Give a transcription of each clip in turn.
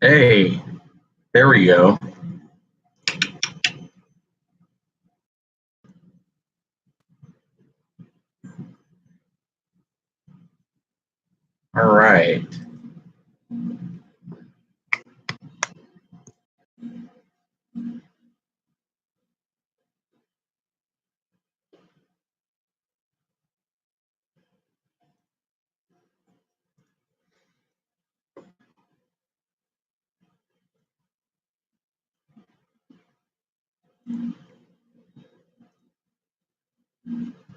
Hey, there we go. All right.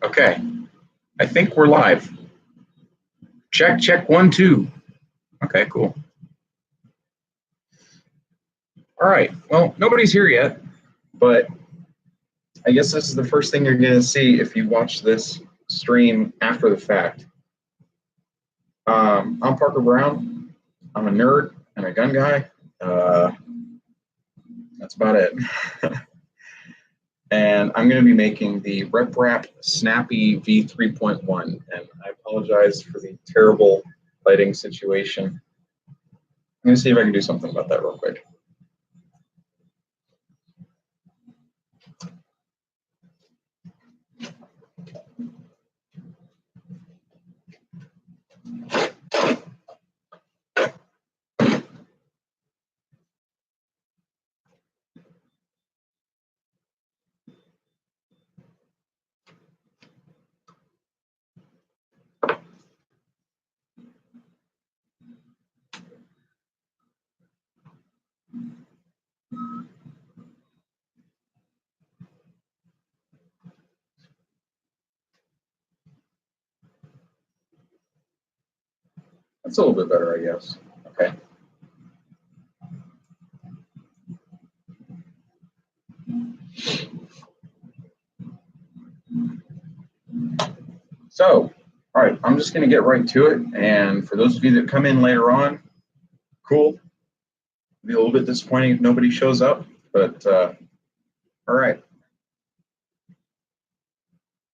Okay. I think we're live. Check, check, 1, 2. Okay, cool. All right. Well, nobody's here yet, but I guess this is the first thing you're going to see if you watch this stream after the fact. I'm Parker Brown. I'm a nerd and a gun guy. That's about it. And I'm going to be making the Reprap Snappy V3.1. And I apologize for the terrible lighting situation. I'm going to see if I can do something about that real quick. That's a little bit better, I guess. Okay. So, all right, I'm just going to get right to it. And for those of you that come in later on, cool. It'll be a little bit disappointing if nobody shows up, but all right.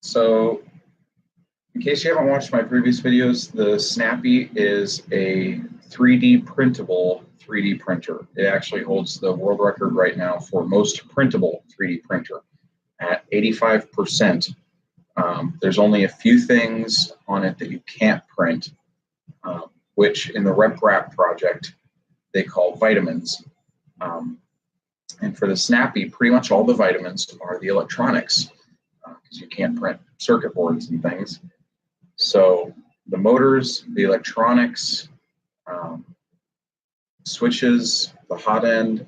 So, in case you haven't watched my previous videos, the Snappy is a 3D printable 3D printer. It actually holds the world record right now for most printable 3D printer at 85%. There's only a few things on it that you can't print, which in the Reprap project they call vitamins. And for the Snappy, pretty much all the vitamins are the electronics, because you can't print circuit boards and things. So the motors, the electronics, switches, the hot end,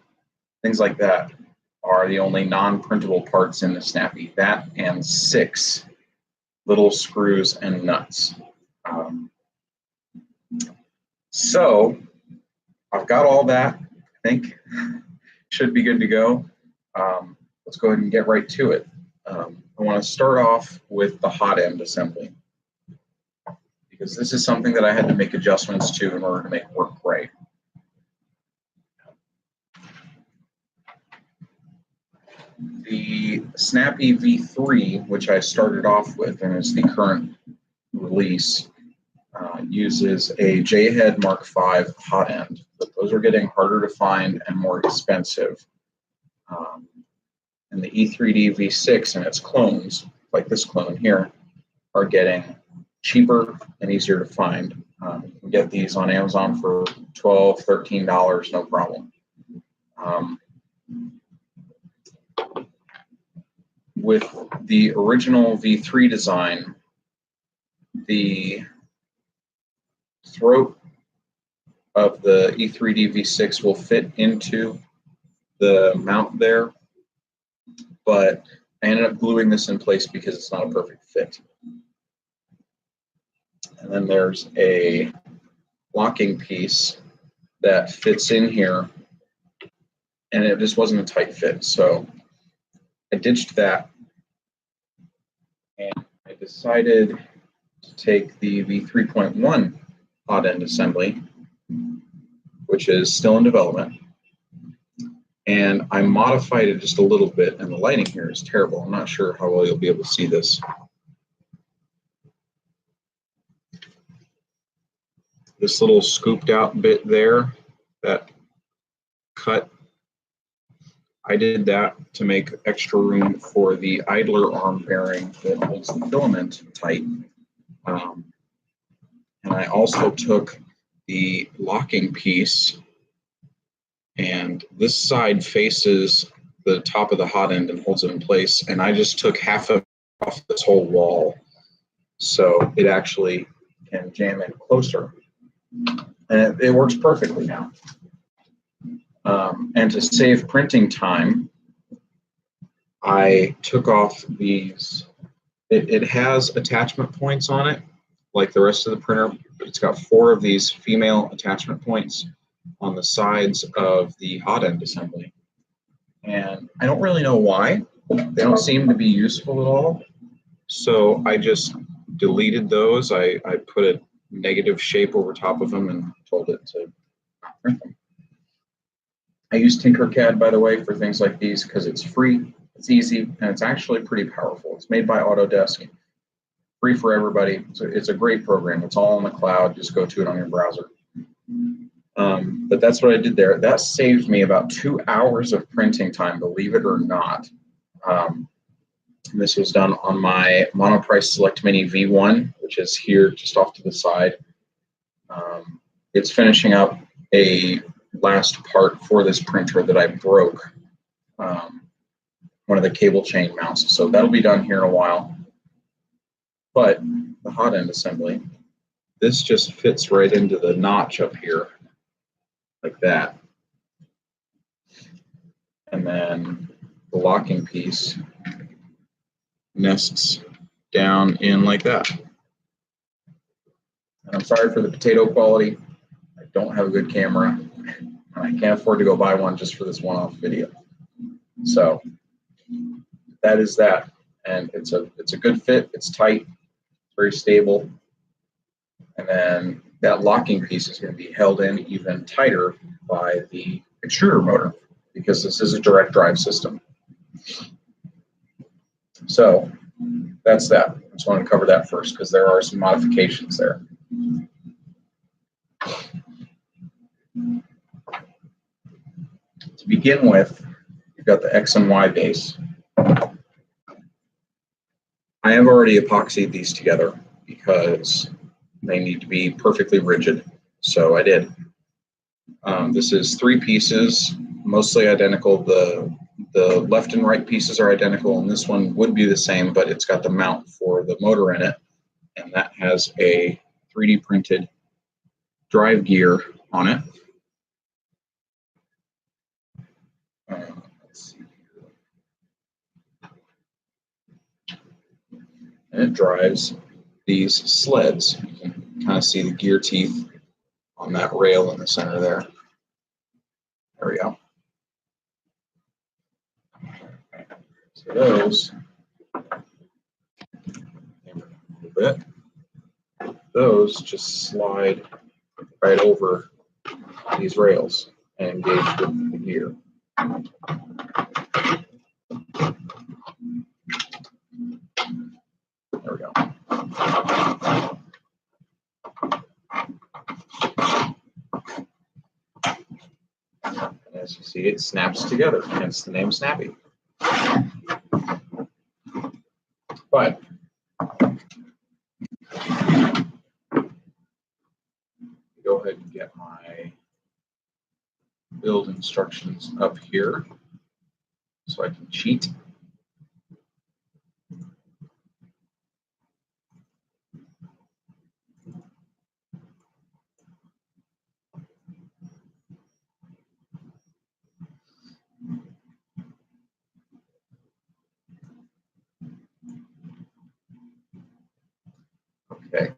things like that are the only non-printable parts in the Snappy. That and 6 little screws and nuts. So I've got all that, I think. Should be good to go. Let's go ahead and get right to it. I want to start off with the hot end assembly, because this is something that I had to make adjustments to in order to make it work right. The Snappy V3, which I started off with and is the current release, uses a J-head Mark V hot end, but those are getting harder to find and more expensive. And the E3D V6 and its clones, like this clone here, are getting cheaper and easier to find. You can get these on Amazon for $12, $13, no problem. With the original V3 design, the throat of the E3D V6 will fit into the mount there, but I ended up gluing this in place because it's not a perfect fit. And then there's a locking piece that fits in here, and it just wasn't a tight fit. So I ditched that, and I decided to take the V3.1 hot end assembly, which is still in development, and I modified it just a little bit, and the lighting here is terrible. I'm not sure how well you'll be able to see this. This little scooped out bit there, that cut. I did that to make extra room for the idler arm bearing that holds the filament tight. And I also took the locking piece, and this side faces the top of the hot end and holds it in place. And I just took half of off this whole wall so it actually can jam in closer. And it works perfectly now. And to save printing time, I took off these. It has attachment points on it, like the rest of the printer, but it's got 4 of these female attachment points on the sides of the hot end assembly. And I don't really know why. They don't seem to be useful at all. So I just deleted those. I put a negative shape over top of them and told it to print them. I use Tinkercad, by the way, for things like these because it's free, it's easy, and it's actually pretty powerful. It's made by Autodesk, free for everybody. So it's a great program. It's all in the cloud. Just go to it on your browser. But that's what I did there. That saved me about 2 hours of printing time, believe it or not. This was done on my Monoprice Select Mini V1, which is here just off to the side. It's finishing up a last part for this printer that I broke, one of the cable chain mounts. So that'll be done here in a while. But the hot end assembly, this just fits right into the notch up here, like that. And then the locking piece nests down in like that. And I'm sorry for the potato quality. I don't have a good camera. I can't afford to go buy one just for this one-off video. So that is that. And it's a good fit. It's tight, very stable. And then that locking piece is going to be held in even tighter by the extruder motor because this is a direct drive system. So that's that. I just wanted to cover that first because there are some modifications there. To begin with, you've got the X and Y base. I have already epoxied these together because they need to be perfectly rigid, so I did. This is 3 pieces, mostly identical. The left and right pieces are identical, and this one would be the same, but it's got the mount for the motor in it, and that has a 3D printed drive gear on it. Let's see here. And it drives these sleds. You can kind of see the gear teeth on that rail in the center there. There we go. So those, those just slide right over these rails and engage with the gear. There we go. And as you see, it snaps together, hence the name Snappy. But go ahead and get my build instructions up here so I can cheat. Okay.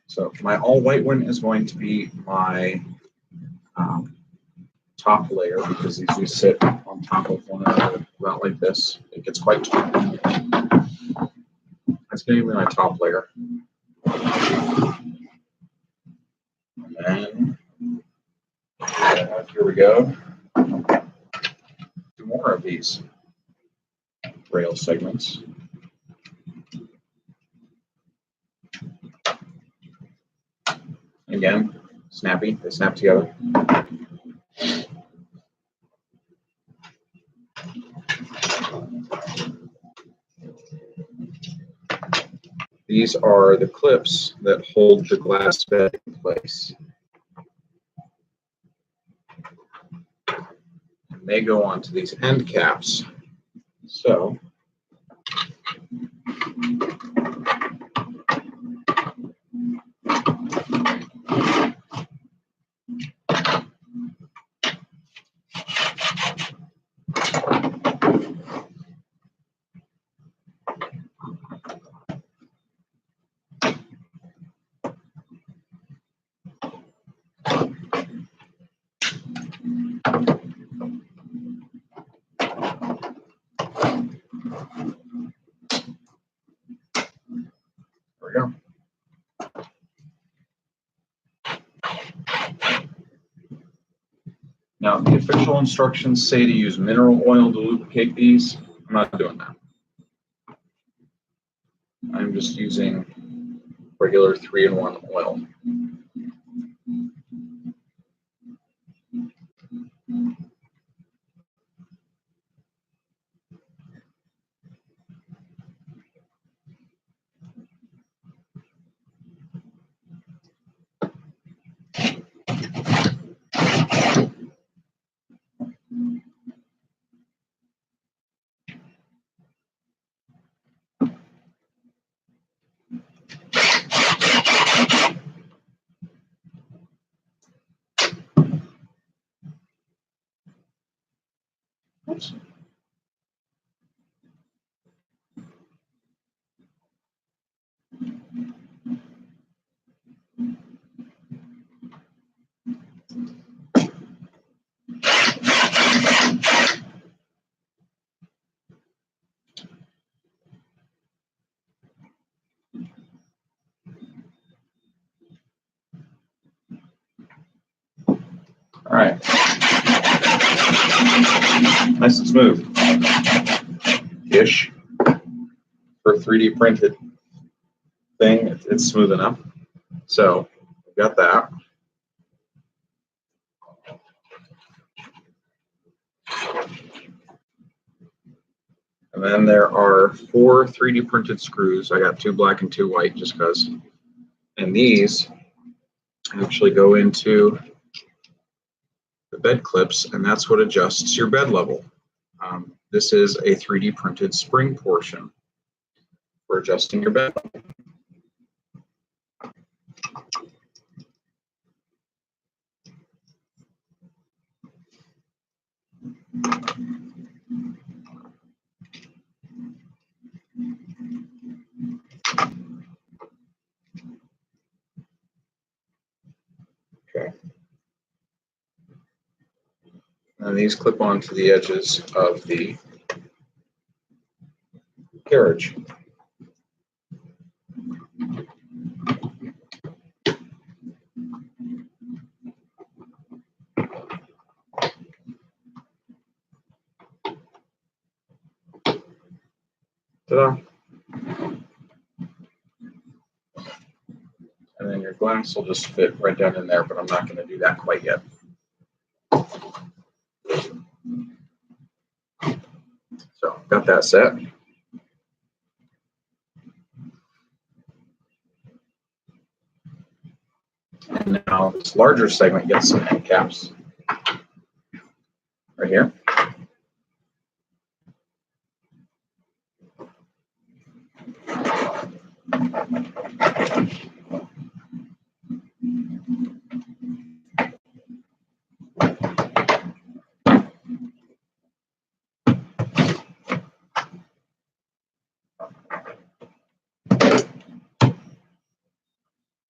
So my all white one is going to be my top layer because these do sit on top of one another about like this. It gets quite tall. That's going to be my top layer. And then here we go. 2 more of these rail segments. Again, snappy, they snap together. These are the clips that hold the glass bed in place. And they go onto these end caps. So there we go. Now, the official instructions say to use mineral oil to lubricate these. I'm not doing that. I'm just using regular 3-in-1 oil. Oops. All right. Nice and smooth. Ish. For a 3D printed thing, it's smooth enough. So we've got that. And then there are 4 3D printed screws. I got 2 black and 2 white just because. And these actually go into the bed clips, and that's what adjusts your bed level. This is a 3D printed spring portion for adjusting your bed level. Okay. And these clip onto the edges of the carriage. Ta-da. And then your glass will just fit right down in there, but I'm not going to do that quite yet. So got that set. And now this larger segment gets some end caps right here.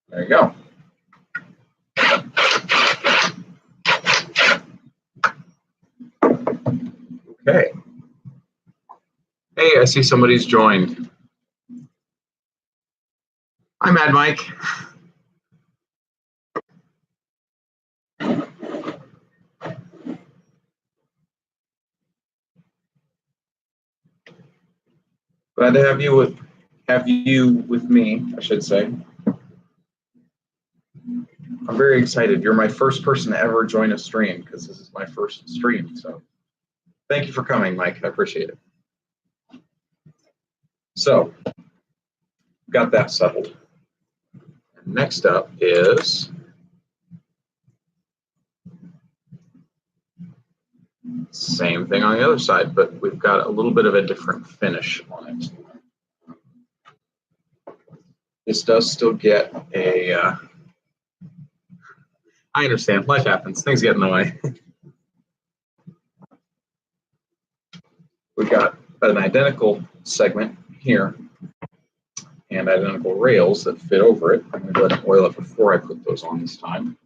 There you go. Okay. Hey, I see somebody's joined. Hi, Mad Mike. Glad to have you with me, I should say. I'm very excited. You're my first person to ever join a stream because this is my first stream. So thank you for coming, Mike. I appreciate it. So got that settled. Next up is same thing on the other side, but we've got a little bit of a different finish on it. This does still get a, I understand, life happens, things get in the way. We've got an identical segment here and identical rails that fit over it. I'm going to go ahead and oil it before I put those on this time.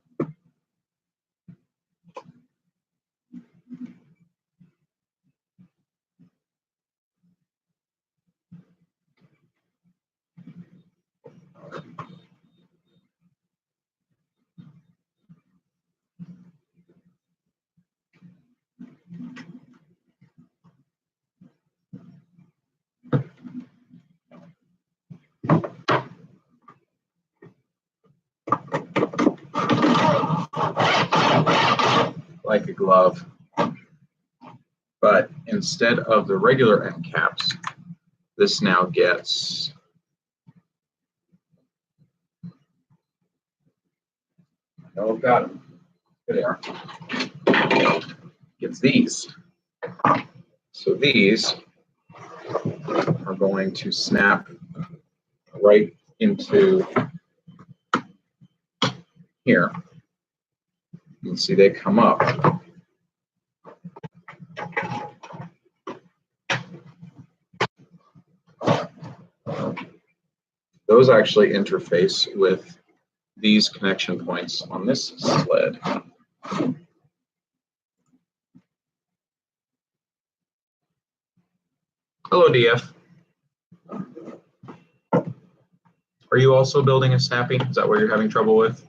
Like a glove, but instead of the regular end caps, this now gets got them. There they are. Gets these. So these are going to snap right into here. You can see they come up. Those actually interface with these connection points on this sled. Hello, DF. Are you also building a Snappy? Is that what you're having trouble with?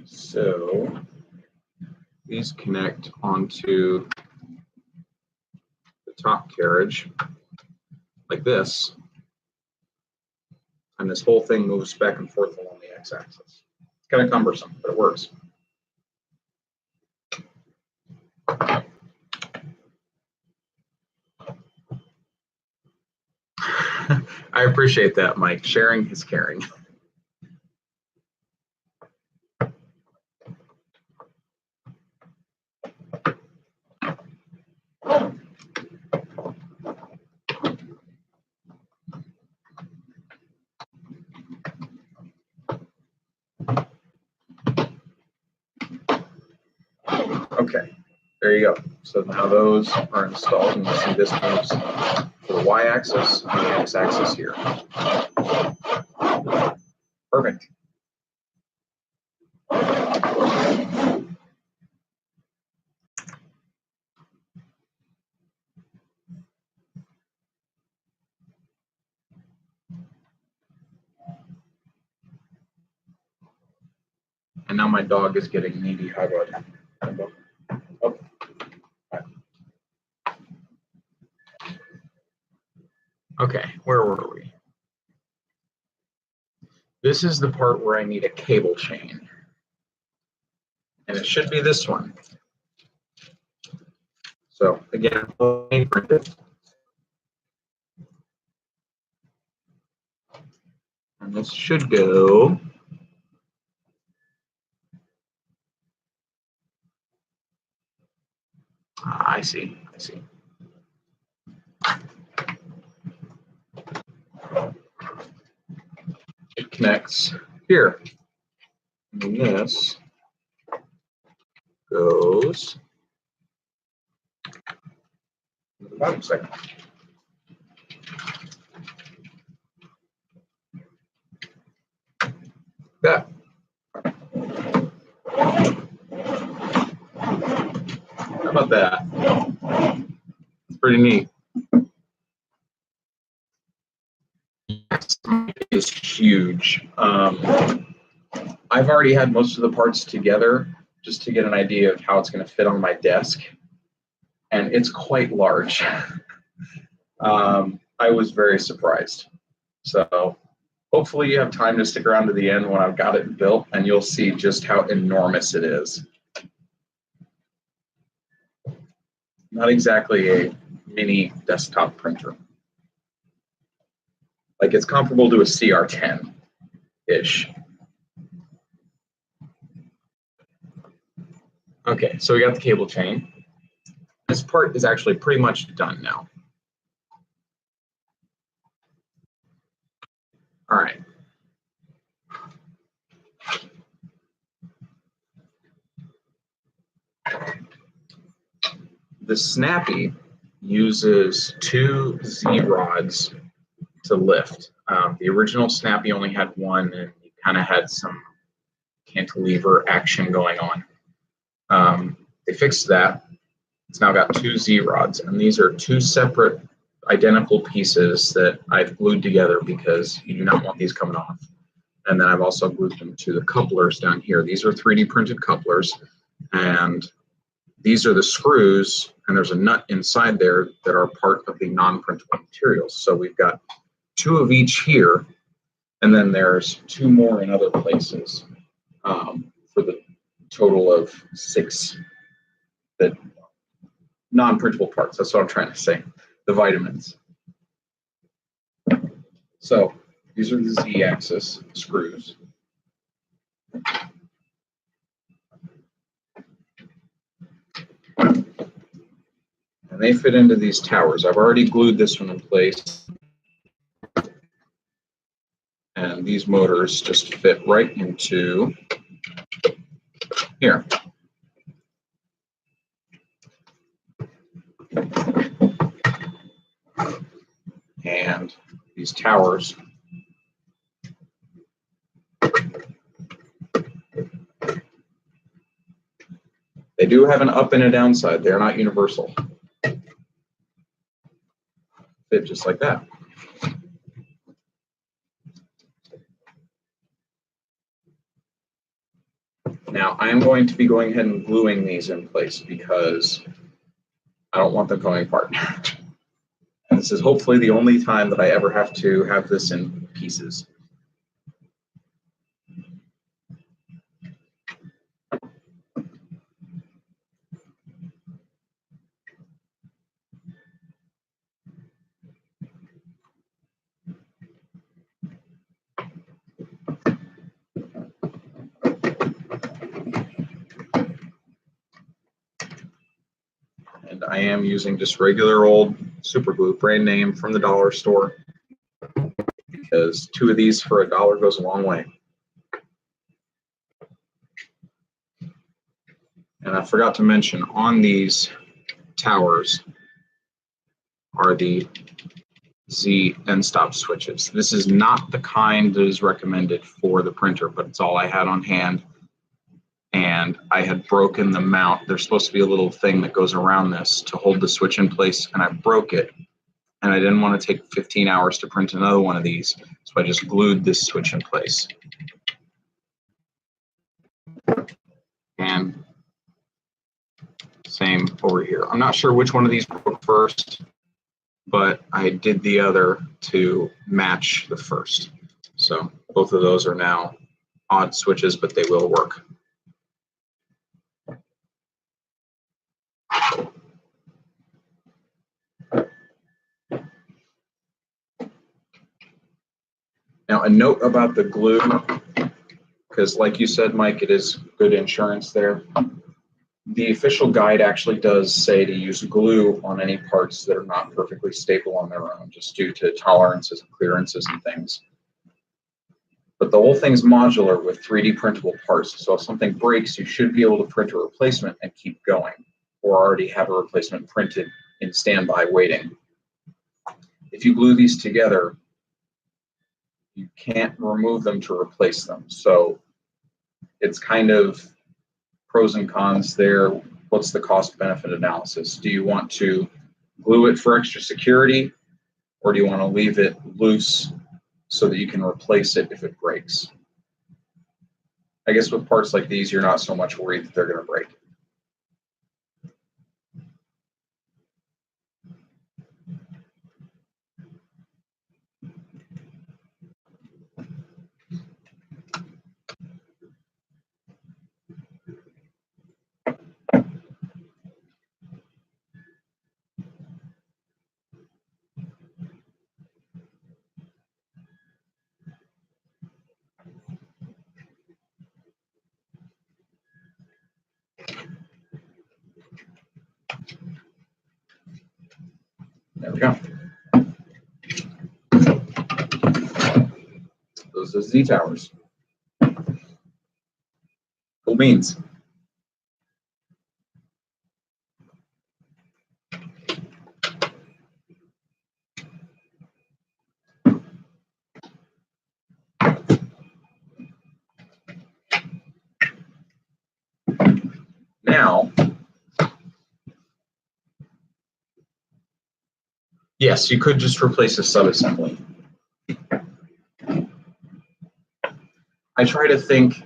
So these connect onto the top carriage like this, and this whole thing moves back and forth along the x-axis. It's kind of cumbersome, but it works. I appreciate that, Mike. Sharing is caring. Okay, there you go. So now those are installed, and you see this moves to the y-axis and the x-axis here. Perfect. And now my dog is getting needy. Hi, bud. Oh. Right. Okay, where were we? This is the part where I need a cable chain. And it should be this one. So again, print it. And this should go I see. It connects here. And this goes to the bottom segment. That. How about that? It's pretty neat. is huge. I've already had most of the parts together just to get an idea of how it's going to fit on my desk, and it's quite large. I was very surprised. So hopefully you have time to stick around to the end when I've got it built, and you'll see just how enormous it is. Not exactly a mini desktop printer. Like, it's comparable to a CR10-ish. Okay, so we got the cable chain. This part is actually pretty much done now. All right. The Snappy uses 2 Z-rods to lift. The original Snappy only had one, and you kind of had some cantilever action going on. They fixed that. It's now got 2 Z-rods, and these are 2 separate identical pieces that I've glued together because you do not want these coming off. And then I've also glued them to the couplers down here. These are 3D printed couplers, and these are the screws, and there's a nut inside there that are part of the non-printable materials. So we've got 2 of each here, and then there's 2 more in other places for the total of 6 that non-printable parts. That's what I'm trying to say, the vitamins. So these are the Z-axis screws. And they fit into these towers. I've already glued this one in place. And these motors just fit right into here. And these towers they do have an up and a down side. They're not universal. Fit just like that. Now I am going to be going ahead and gluing these in place because I don't want them coming apart. And this is hopefully the only time that I ever have to have this in pieces. And I am using just regular old super glue, brand name from the dollar store, because 2 of these for $1 goes a long way. And I forgot to mention, on these towers are the Z end stop switches. This is not the kind that is recommended for the printer, but it's all I had on hand. And I had broken the mount. There's supposed to be a little thing that goes around this to hold the switch in place, and I broke it. And I didn't want to take 15 hours to print another one of these, so I just glued this switch in place. And same over here. I'm not sure which one of these broke first, but I did the other to match the first. So both of those are now odd switches, but they will work. Now, a note about the glue, because like you said, Mike, it is good insurance there. The official guide actually does say to use glue on any parts that are not perfectly stable on their own, just due to tolerances and clearances and things. But the whole thing's modular with 3D printable parts. So if something breaks, you should be able to print a replacement and keep going, or already have a replacement printed in standby waiting. If you glue these together, you can't remove them to replace them. So it's kind of pros and cons there. What's the cost benefit analysis? Do you want to glue it for extra security, or do you want to leave it loose so that you can replace it if it breaks. I guess with parts like these, you're not so much worried that they're going to break. There we go. Those are Z towers. Cool beans. Now, yes, you could just replace a subassembly. I try to think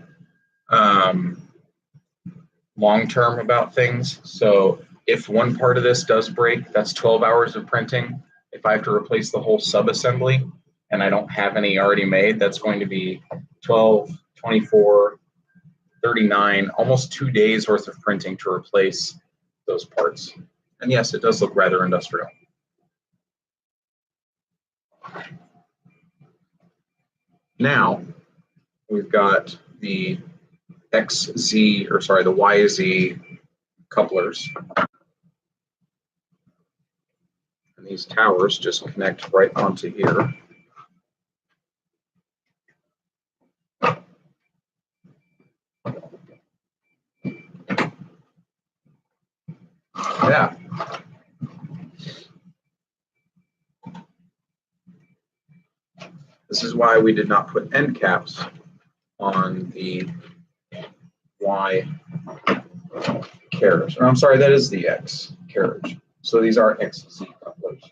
long-term about things. So if one part of this does break, that's 12 hours of printing. If I have to replace the whole subassembly and I don't have any already made, that's going to be 12, 24, 39, almost 2 days worth of printing to replace those parts. And yes, it does look rather industrial. Now we've got the the YZ couplers. And these towers just connect right onto here. Yeah. This is why we did not put end caps on the Y carriage. Or I'm sorry, that is the X carriage. So these are XZ couplers.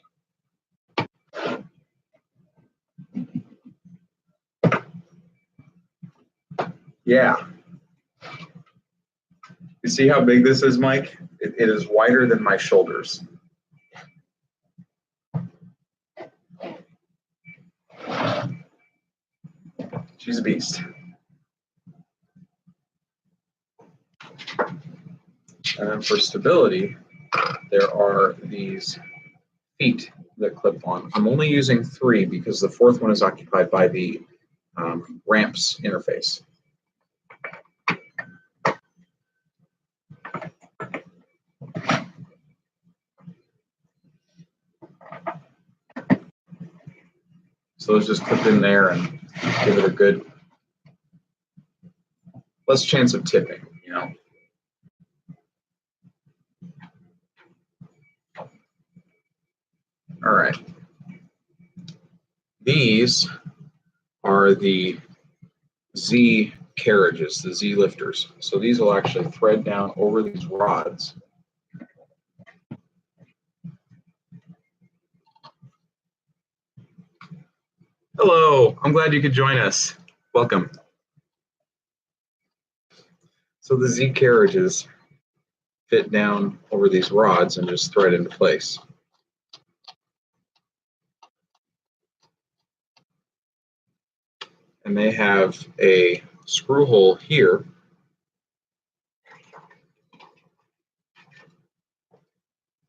Yeah. You see how big this is, Mike? It is wider than my shoulders. She's a beast. And then for stability, there are these feet that clip on. I'm only using 3 because the 4th one is occupied by the ramps interface. So those just clip in there and give it a good, less chance of tipping, you know. All right. These are the Z carriages, the Z lifters. So these will actually thread down over these rods. Hello, I'm glad you could join us. Welcome. So the Z carriages fit down over these rods and just thread into place. And they have a screw hole here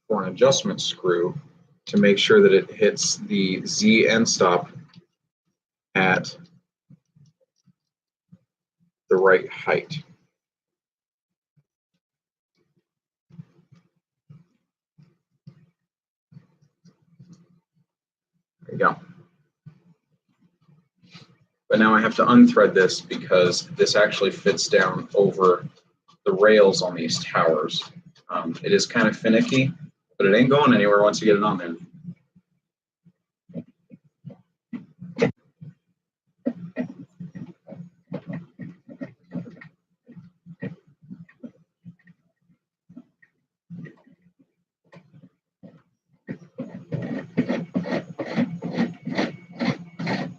for an adjustment screw to make sure that it hits the Z end stop at the right height. There you go. But now I have to unthread this because this actually fits down over the rails on these towers. It is kind of finicky, but it ain't going anywhere once you get it on there.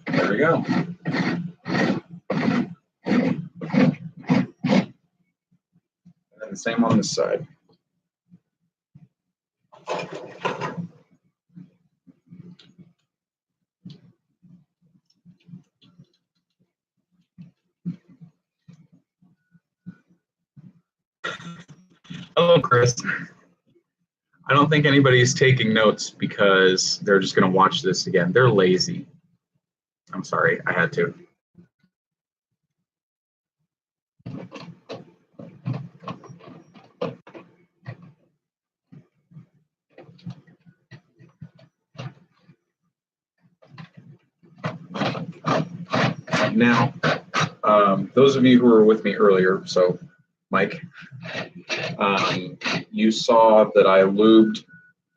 There we go. And the same on this side. Hello, Chris. I don't think anybody's taking notes because they're just going to watch this again. They're lazy. I'm sorry, I had to. Now, those of you who were with me earlier, so Mike, you saw that I lubed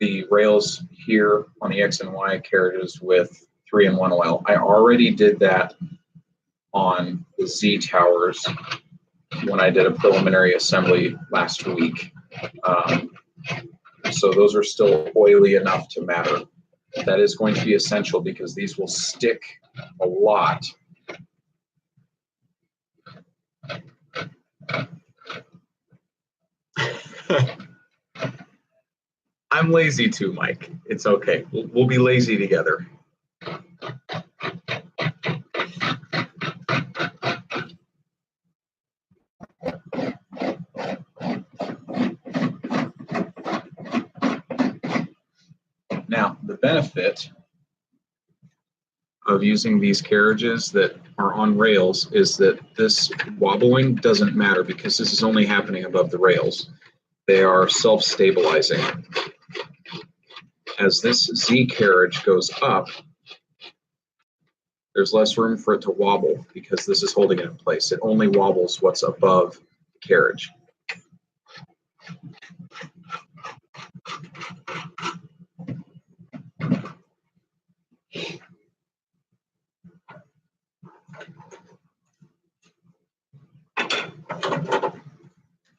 the rails here on the X and Y carriages with 3-in-1 oil. I already did that on the Z towers when I did a preliminary assembly last week. So those are still oily enough to matter. That is going to be essential because these will stick a lot. I'm lazy too, Mike. It's okay. We'll be lazy together. Now, the benefit of using these carriages that are on rails is that this wobbling doesn't matter because this is only happening above the rails. They are self-stabilizing. As this Z carriage goes up, there's less room for it to wobble because this is holding it in place. It only wobbles what's above the carriage.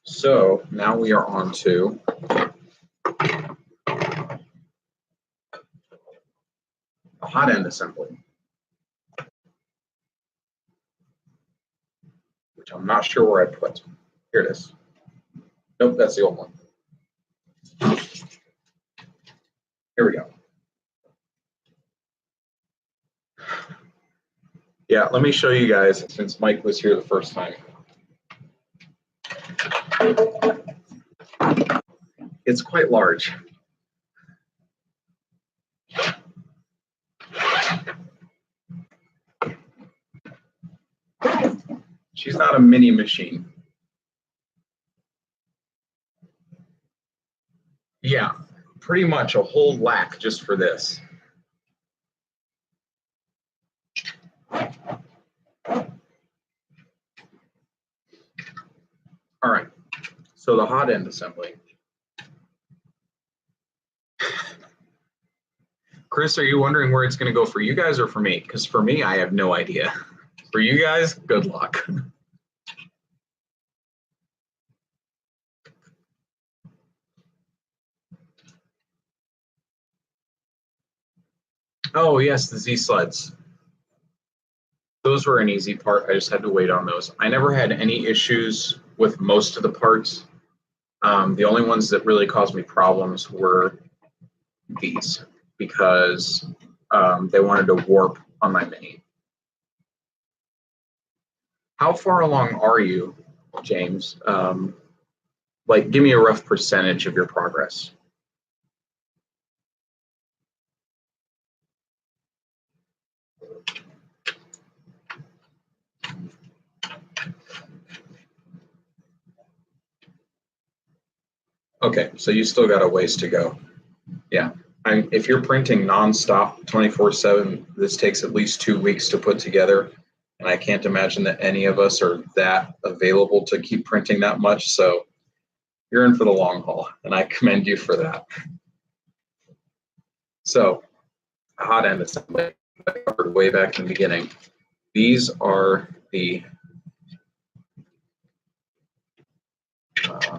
So now we are on to the hot end assembly, which I'm not sure where I put. Here it is. Nope, that's the old one. Here we go. Yeah, let me show you guys since Mike was here the first time. It's quite large. She's not a mini machine. Yeah, pretty much a whole lac just for this. All right, so the hot end assembly. Chris, are you wondering where it's going to go for you guys or for me? Because for me, I have no idea. For you guys, good luck. Oh, yes, the Z sleds. Those were an easy part. I just had to wait on those. I never had any issues with most of the parts. The only ones that really caused me problems were these because they wanted to warp on my Mini. How far along are you, James? Like, give me a rough percentage of your progress. Okay, so you still got a ways to go. Yeah, if you're printing nonstop 24/7, this takes at least 2 weeks to put together. And I can't imagine that any of us are that available to keep printing that much. So you're in for the long haul, and I commend you for that. So hot end assembly, I covered way back in the beginning. These are the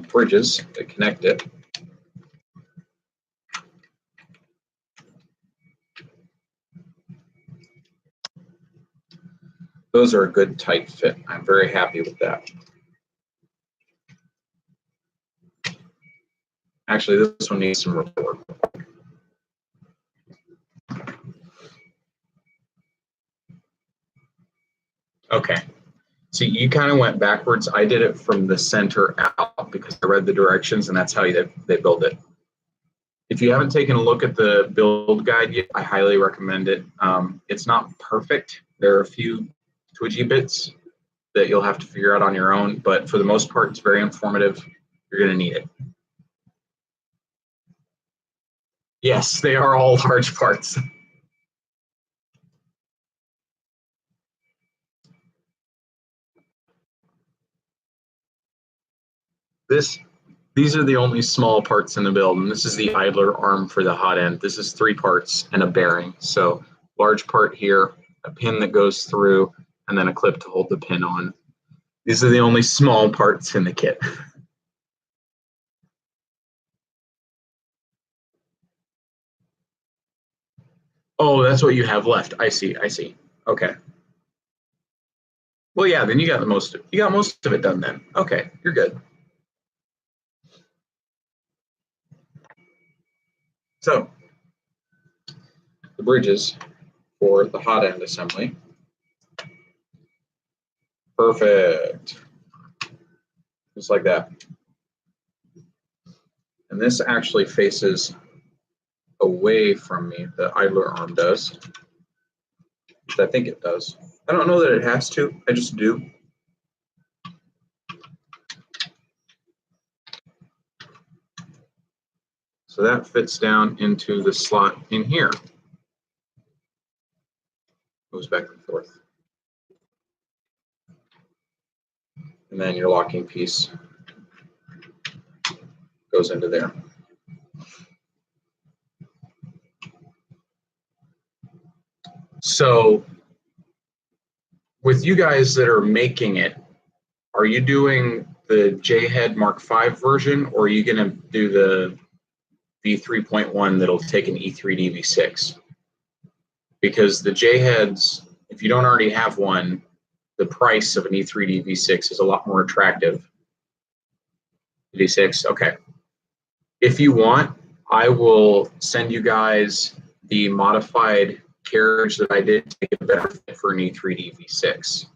bridges that connect it. those are a good tight fit. I'm very happy with that. Actually, this one needs some repair work. Okay, so you kind of went backwards. I did it from the center out because I read the directions, and that's how they build it. If you haven't taken a look at the build guide yet, I highly recommend it. It's not perfect. There are a few twitchy bits that you'll have to figure out on your own, but for the most part, it's very informative. You're going to need it. Yes, they are all large parts. These are the only small parts in the build, and this is the idler arm for the hot end. This is 3 parts and a bearing. So large part here, a pin that goes through, and then a clip to hold the pin on. These are the only small parts in the kit. Oh, that's what you have left. I see. I see. Okay. Well, yeah. Then you got most of it done. Then okay, you're good. So the bridges for the hot end assembly. Perfect. Just like that. And this actually faces away from me. The idler arm does. Which I think it does. I don't know that it has to. I just do. So that fits down into the slot in here. Goes back and forth. And then your locking piece goes into there. So with you guys that are making it, are you doing the J-Head Mark V version, or are you going to do the V3.1 that'll take an E3D V6? Because the J-Heads, if you don't already have one, the price of an E3D V6 is a lot more attractive. V6, okay. If you want, I will send you guys the modified carriage that I did to make a better fit for an E3D V6.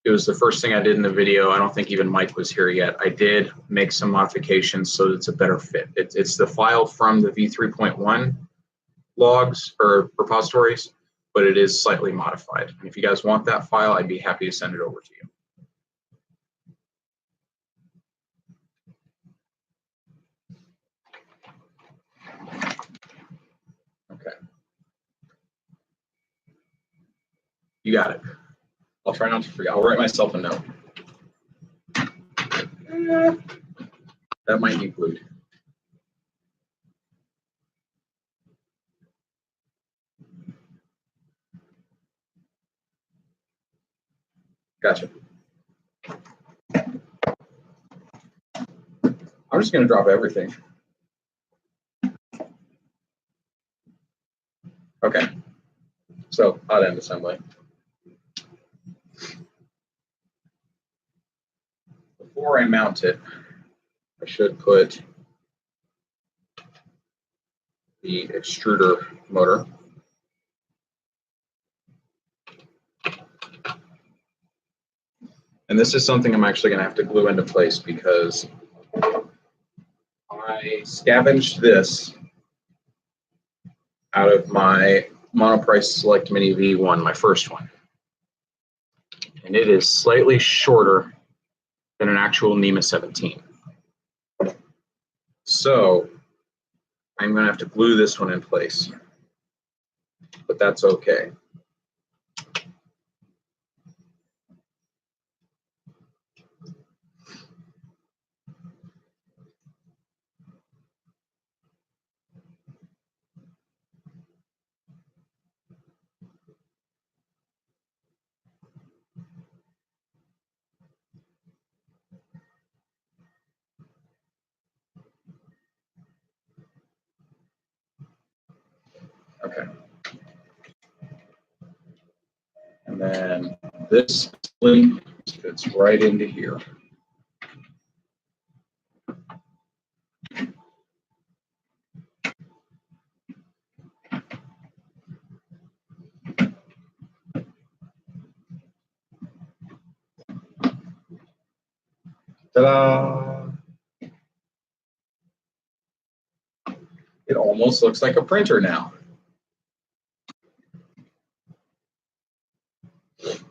It was the first thing I did in the video. I don't think even Mike was here yet. I did make some modifications so it's a better fit. It's the file from the V3.1 logs or repositories, but it is slightly modified. And if you guys want that file, I'd be happy to send it over to you. Okay. You got it. I'll try not to forget. I'll write myself a note. That might be glued. Gotcha. I'm just going to drop everything. Okay. So, hot end assembly. Before I mount it, I should put the extruder motor. And this is something I'm actually going to have to glue into place because I scavenged this out of my Monoprice Select Mini V1, my first one. And it is slightly shorter than an actual NEMA 17. So I'm going to have to glue this one in place, but that's okay. Okay. then this link fits right into here. Ta-da! It almost looks like a printer now. Just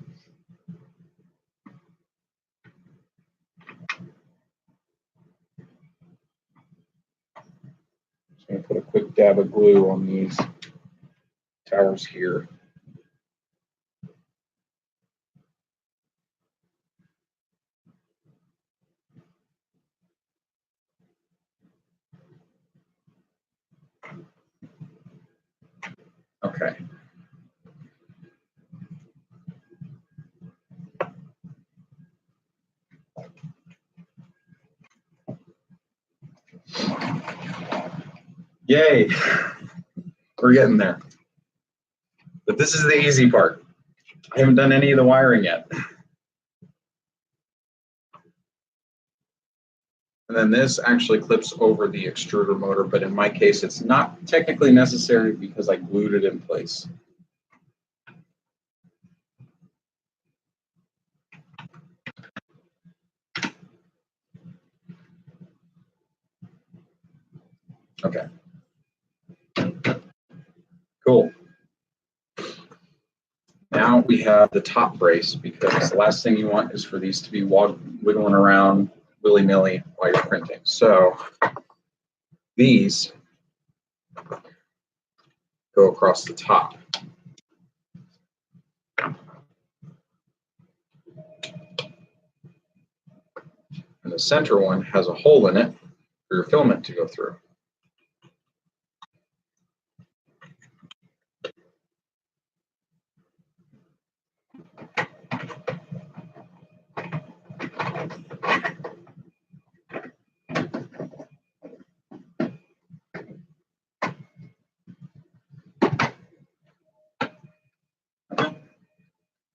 going to put a quick dab of glue on these towers here. Okay. Yay! We're getting there. But this is the easy part. I haven't done any of the wiring yet. And then this actually clips over the extruder motor, but in my case, it's not technically necessary because I glued it in place. Okay. Cool. Now we have the top brace, because the last thing you want is for these to be wiggling around willy-nilly while you're printing. So these go across the top. And the center one has a hole in it for your filament to go through.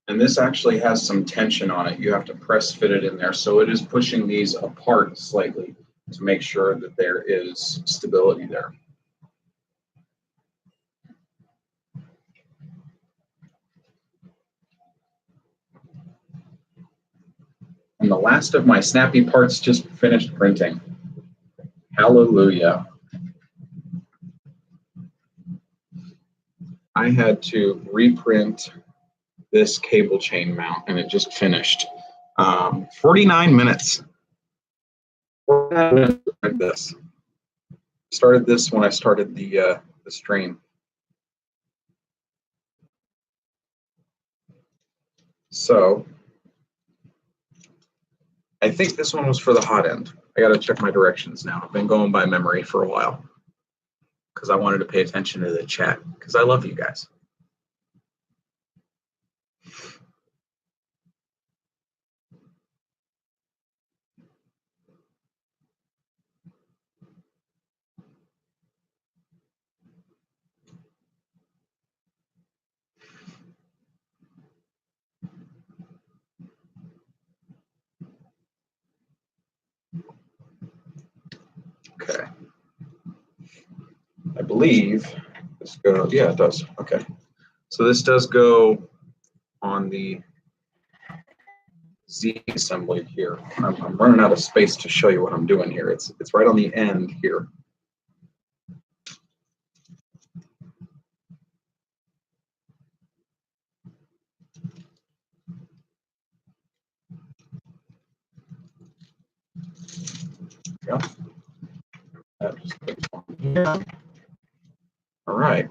And this actually has some tension on it. You have to press fit it in there. So it is pushing these apart slightly to make sure that there is stability there. And the last of my Snappy parts just finished printing. Hallelujah. I had to reprint this cable chain mount, and it just finished. 49 minutes. 49 minutes to print this. Started this when I started the stream. So I think this one was for the hot end. I got to check my directions now. I've been going by memory for a while because I wanted to pay attention to the chat because I love you guys. Okay. I believe this goes, yeah, it does. Okay. So this does go on the Z assembly here. I'm running out of space to show you what I'm doing here. It's right on the end here. Yeah. That just goes on here. All right.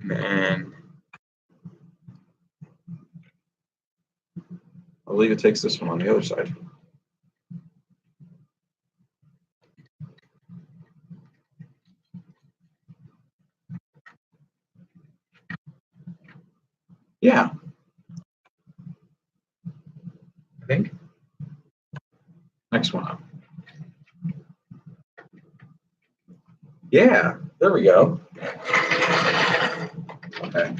And I believe it takes this one on the other side. Yeah. I think. Next one up. Yeah, there we go. Okay.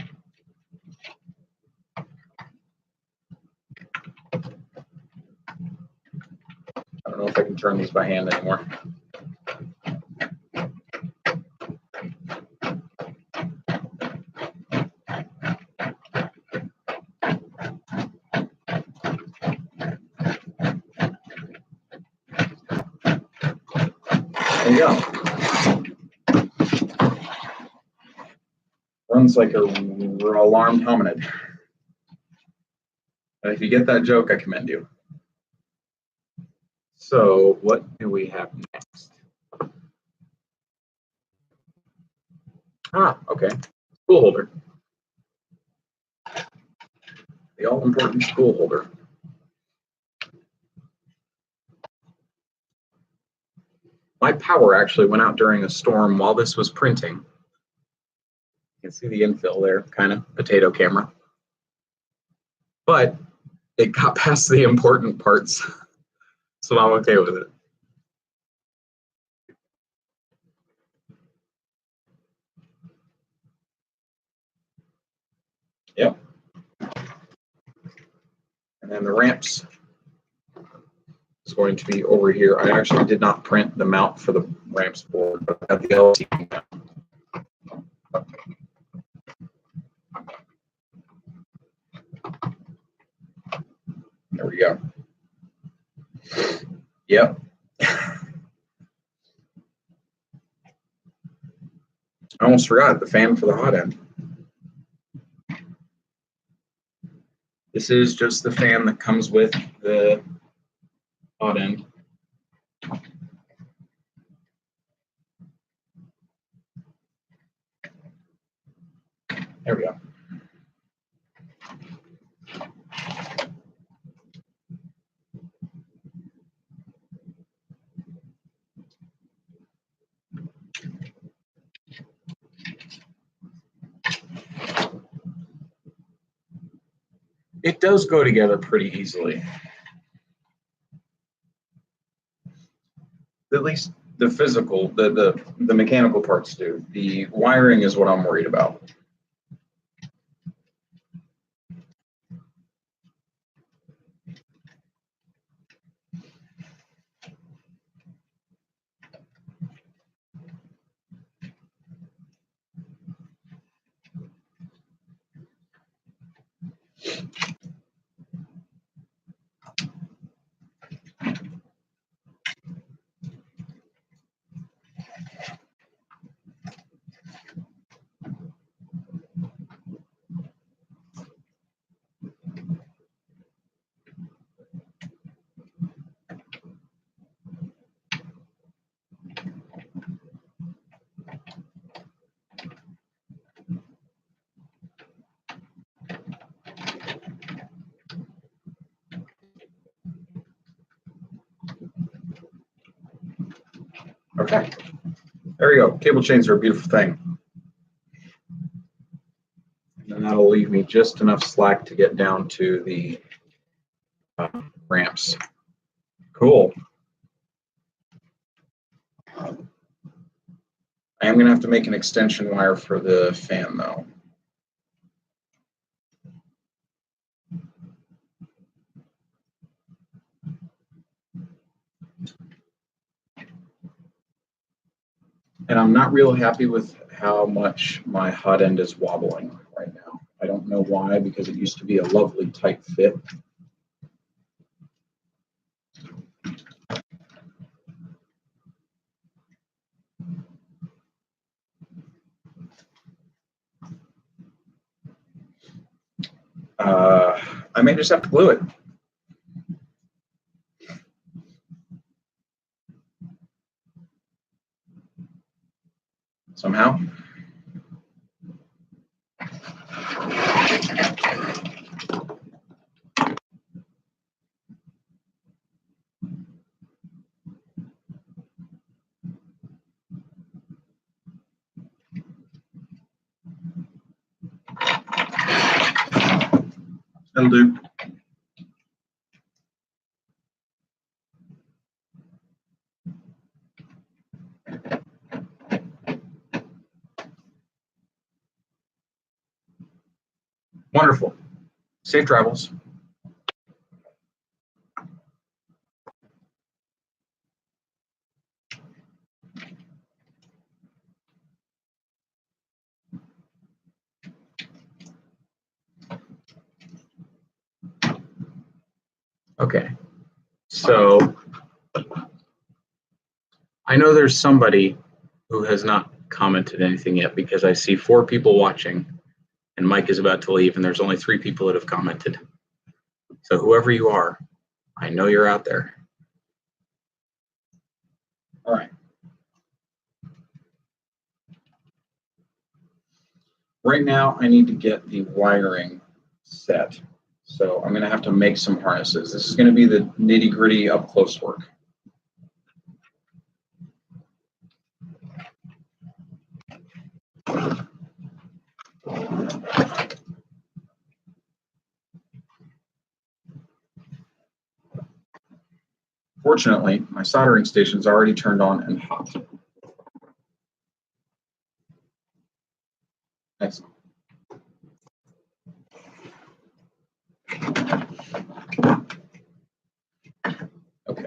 can turn these by hand anymore. There you go. Runs like a alarmed hominid. And if you get that joke, I commend you. So what do we have next? Ah, okay. Spool holder. The all-important spool holder. My power actually went out during a storm while this was printing. You can see the infill there, kind of potato camera. But it got past the important parts, so I'm okay with it. Yep. And then the ramps is going to be over here. I actually did not print the mount for the ramps board, but I have the LT mount. There we go. Yep. I almost forgot the fan for the hot end. This is just the fan that comes with the hot end. There we go. It does go together pretty easily. At least the physical, the mechanical parts do. The wiring is what I'm worried about. Okay, there we go. Cable chains are a beautiful thing. And that'll leave me just enough slack to get down to the ramps. Cool. I am going to have to make an extension wire for the fan, though. And I'm not real happy with how much my hot end is wobbling right now. I don't know why, because it used to be a lovely tight fit. I may just have to glue it. Somehow. That'll do. Wonderful. Safe travels. Okay, so I know there's somebody who has not commented anything yet because I see 4 people watching and Mike is about to leave and there's only 3 people that have commented. So whoever you are, I know you're out there. All right. Right now, I need to get the wiring set. So I'm going to have to make some harnesses. This is going to be the nitty-gritty up close work. Fortunately, my soldering station's already turned on and hot. Excellent. Okay.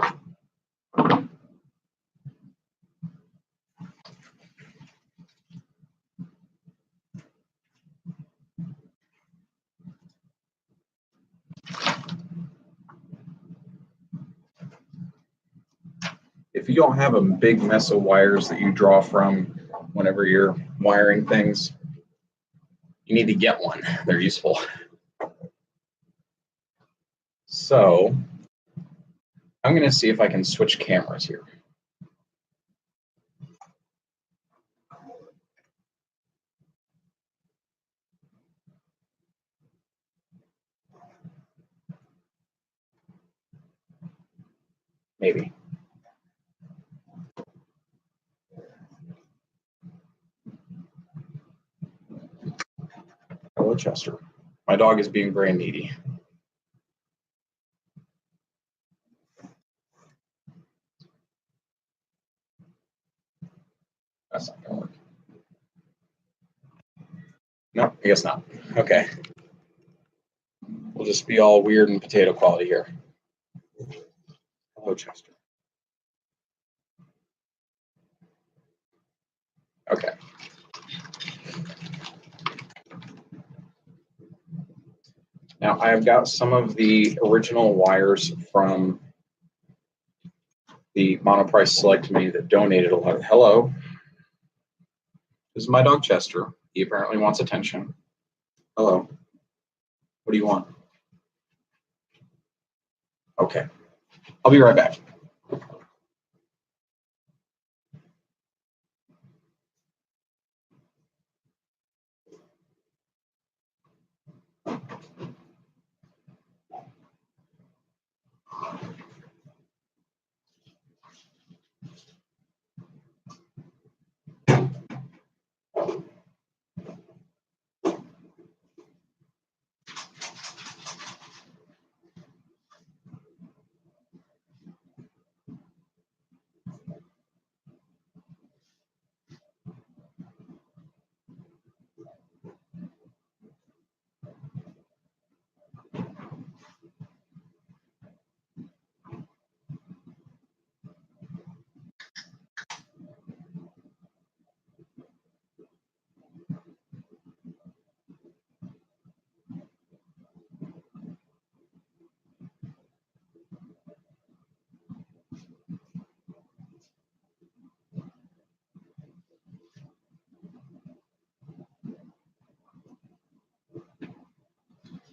If you don't have a big mess of wires that you draw from whenever you're wiring things, you need to get one. They're useful. So I'm going to see if I can switch cameras here. Maybe. Hello, Chester. My dog is being very needy. That's not going to work. No, I guess not. Okay. We'll just be all weird and potato quality here. Hello, Chester. Okay. Now I've got some of the original wires from the Monoprice Select Me that donated a lot of. Hello. This is my dog Chester. He apparently wants attention. Hello. What do you want? Okay. I'll be right back.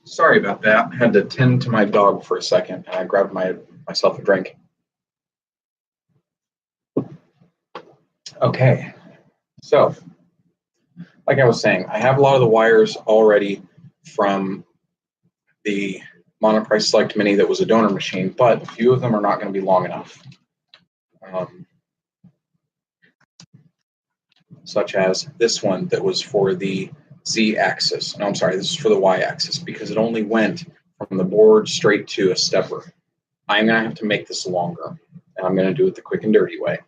Sorry about that. I had to tend to my dog for a second and I grabbed myself a drink. Okay. So, like I was saying, I have a lot of the wires already from the Monoprice Select Mini that was a donor machine, but a few of them are not going to be long enough. Such as this one that was for the Z-axis. No, I'm sorry, this is for the Y-axis because it only went from the board straight to a stepper. I'm going to have to make this longer, and I'm going to do it the quick and dirty way.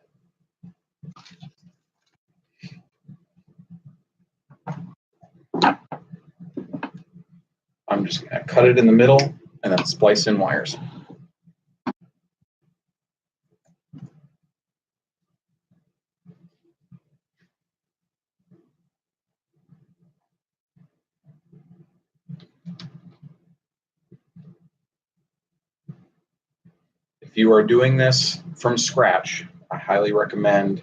I'm just going to cut it in the middle and then splice in wires. you are doing this from scratch, I highly recommend.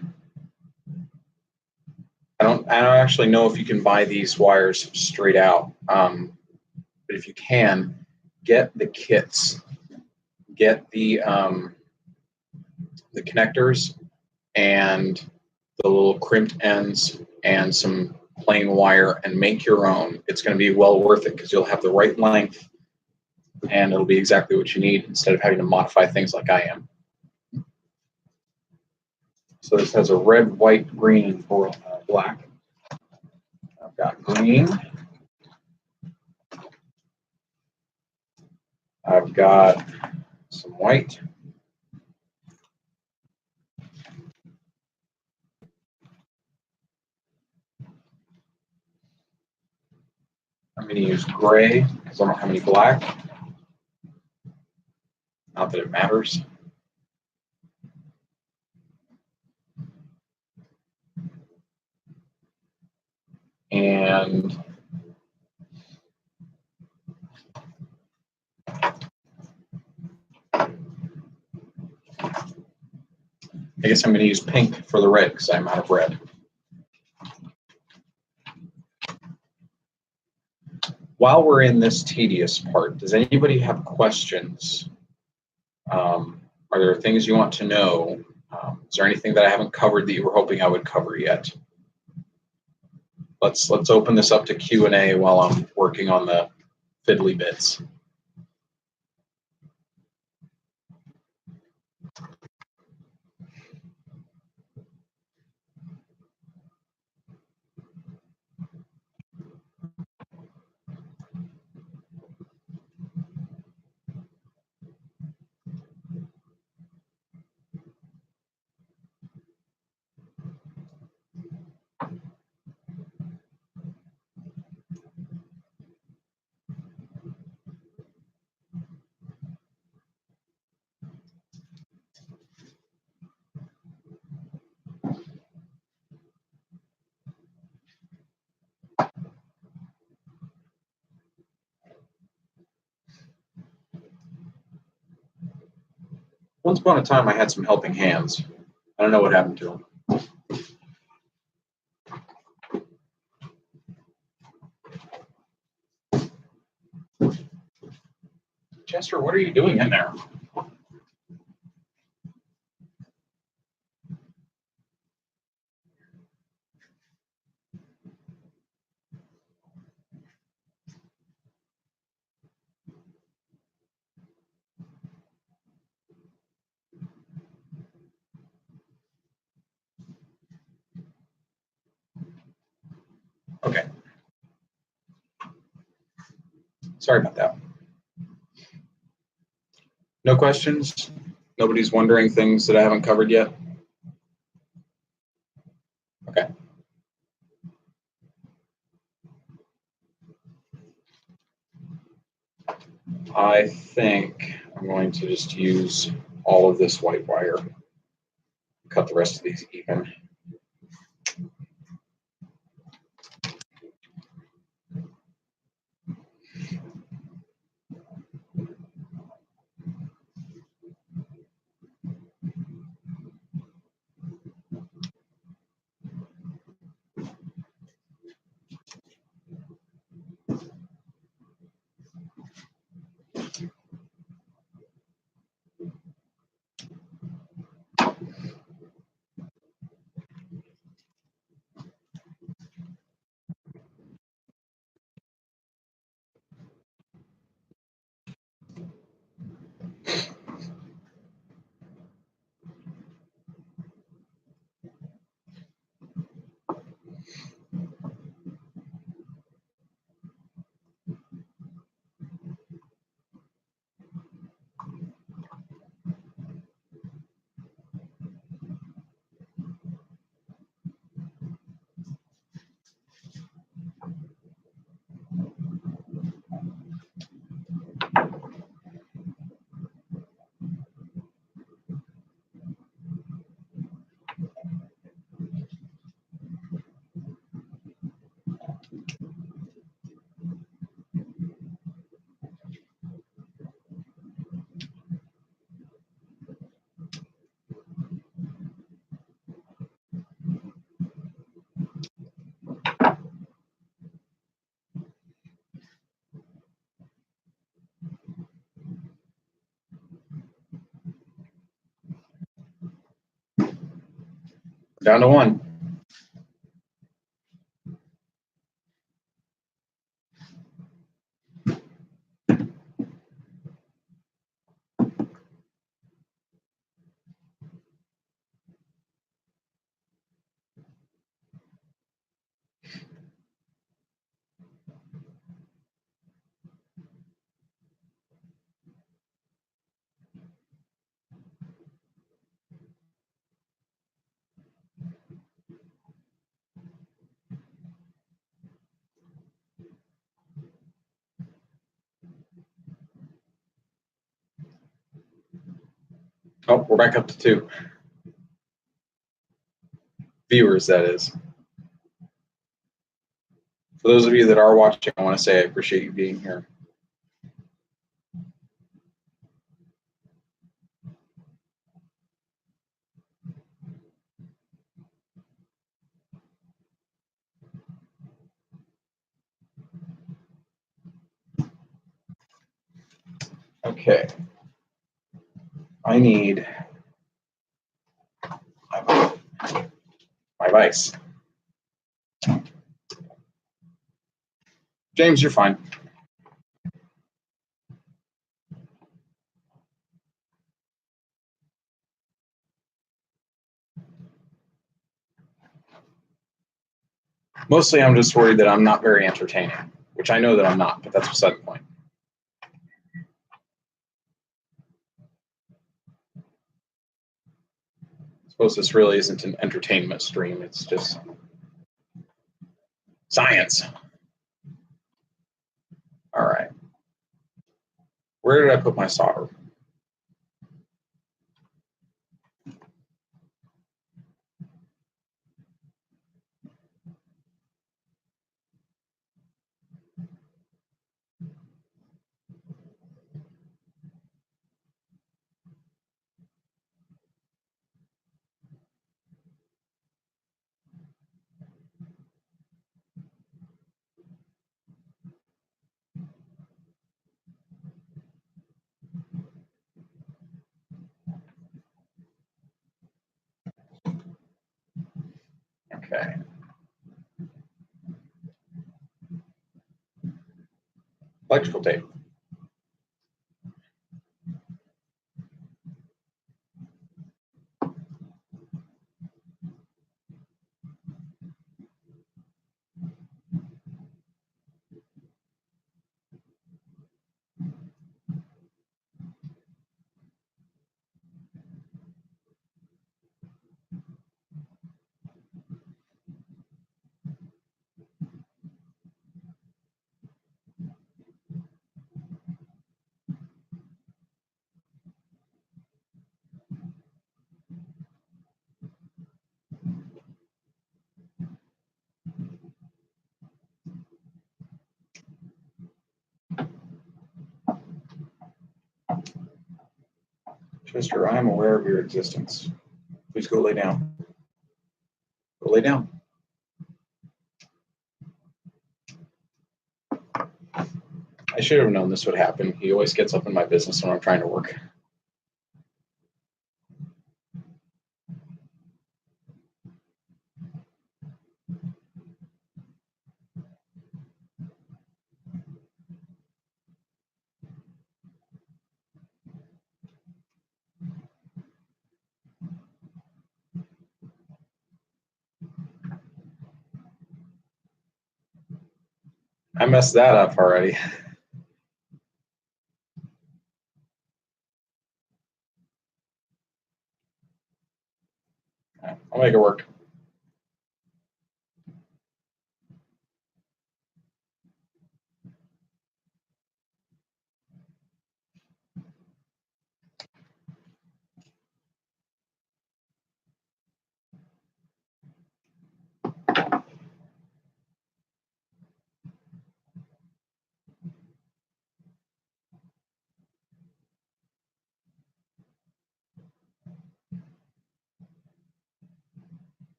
I don't actually know if you can buy these wires straight out, but if you can, get the kits, get the connectors and the little crimped ends and some plain wire, and make your own. It's going to be well worth it because you'll have the right length and it'll be exactly what you need instead of having to modify things like I am. So this has a red, white, green, and black. I've got green. I've got some white. I'm going to use gray because I don't have any black. Not that it matters. And I guess I'm going to use pink for the red because I'm out of red. While we're in this tedious part, does anybody have questions? Are there things you want to know? Is there anything that I haven't covered that you were hoping I would cover yet? Let's open this up to Q&A while I'm working on the fiddly bits. Once upon a time, I had some helping hands. I don't know what happened to them. Chester, what are you doing in there? Okay. Sorry about that. No questions? Nobody's wondering things that I haven't covered yet? Okay. I think I'm going to just use all of this white wire. Cut the rest of these even. Down to one. Oh, we're back up to 2. Viewers, that is. For those of you that are watching, I want to say I appreciate you being here. Okay. I need my vise. James, you're fine. Mostly I'm just worried that I'm not very entertaining, which I know that I'm not, but that's beside the point. I suppose this really isn't an entertainment stream, it's just science. All right. Where did I put my solder? Okay. Electrical tape. Twister, I am aware of your existence. Please go lay down. Go lay down. I should have known this would happen. He always gets up in my business when I'm trying to work. I messed that up already. I'll make it work.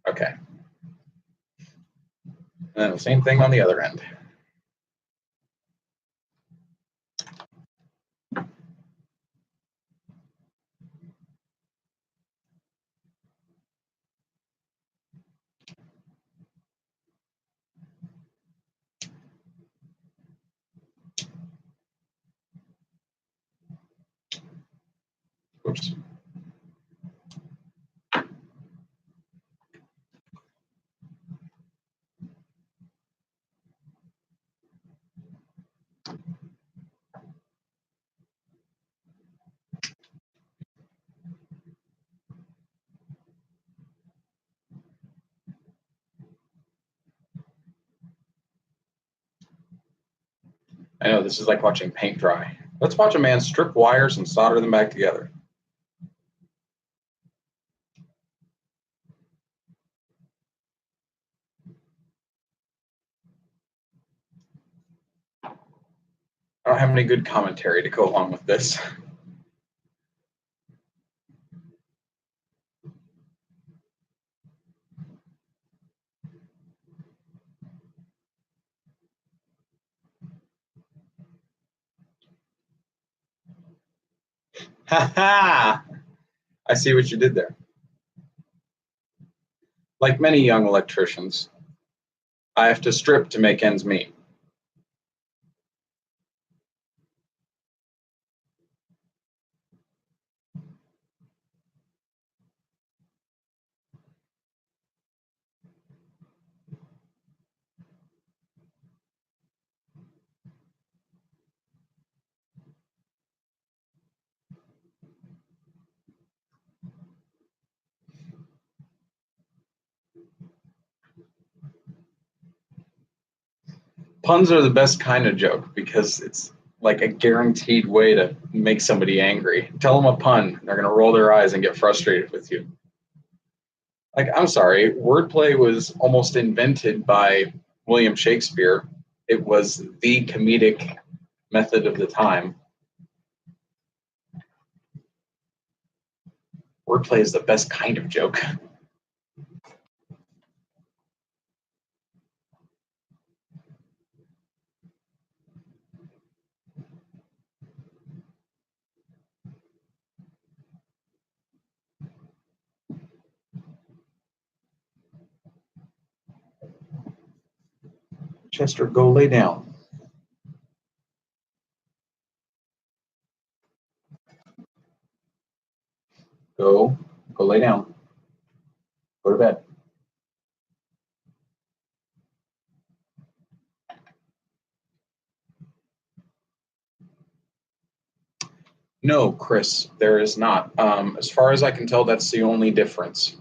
Okay. And then the same thing on the other end. Oops. I know this is like watching paint dry. Let's watch a man strip wires and solder them back together. I don't have any good commentary to go along with this. Ha ha! I see what you did there. Like many young electricians, I have to strip to make ends meet. Puns are the best kind of joke because it's like a guaranteed way to make somebody angry. Tell them a pun, they're going to roll their eyes and get frustrated with you. Like, I'm sorry, wordplay was almost invented by William Shakespeare. It was the comedic method of the time. Wordplay is the best kind of joke. Chester, go lay down. Go lay down. Go to bed. No, Chris, there is not. As far as I can tell, that's the only difference.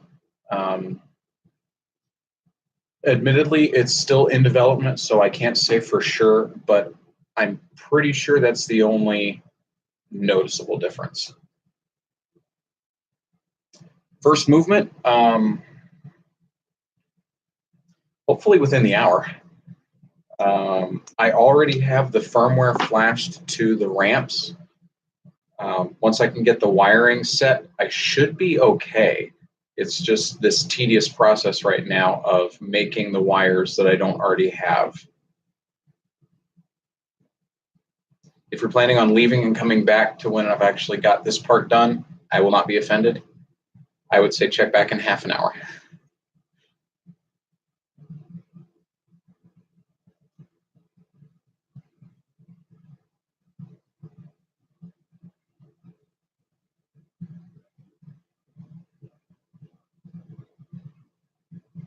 Admittedly, it's still in development, so I can't say for sure, but I'm pretty sure that's the only noticeable difference. First movement, hopefully within the hour. I already have the firmware flashed to the ramps. Once I can get the wiring set, I should be okay. It's just this tedious process right now of making the wires that I don't already have. If you're planning on leaving and coming back to when I've actually got this part done, I will not be offended. I would say check back in half an hour.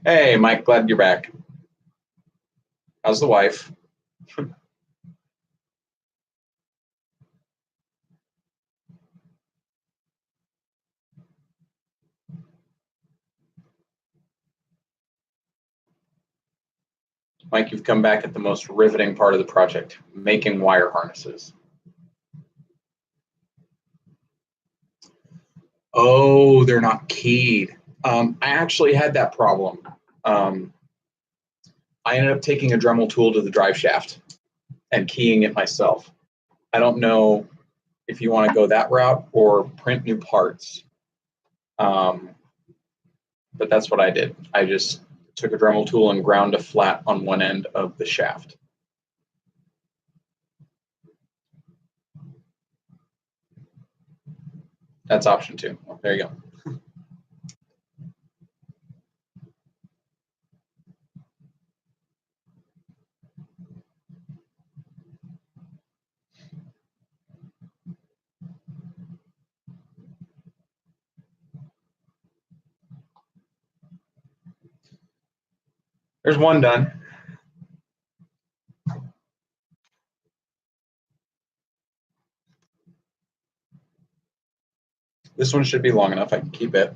Hey, Mike, glad you're back. How's the wife? Mike, you've come back at the most riveting part of the project, making wire harnesses. Oh, they're not keyed. I actually had that problem. I ended up taking a Dremel tool to the drive shaft and keying it myself. I don't know if you want to go that route or print new parts. But that's what I did. I just took a Dremel tool and ground a flat on one end of the shaft. That's option 2. Oh, there you go. There's one done. This one should be long enough. I can keep it.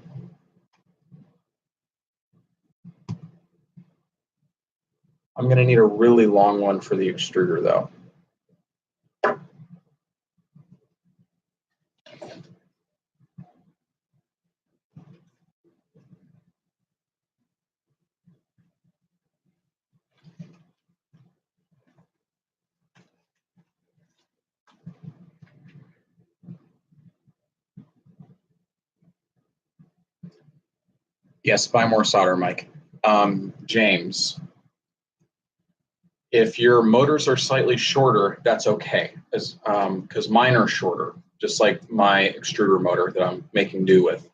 I'm going to need a really long one for the extruder, though. Yes, buy more solder, Mike. James, if your motors are slightly shorter, that's okay, because mine are shorter, just like my extruder motor that I'm making do with.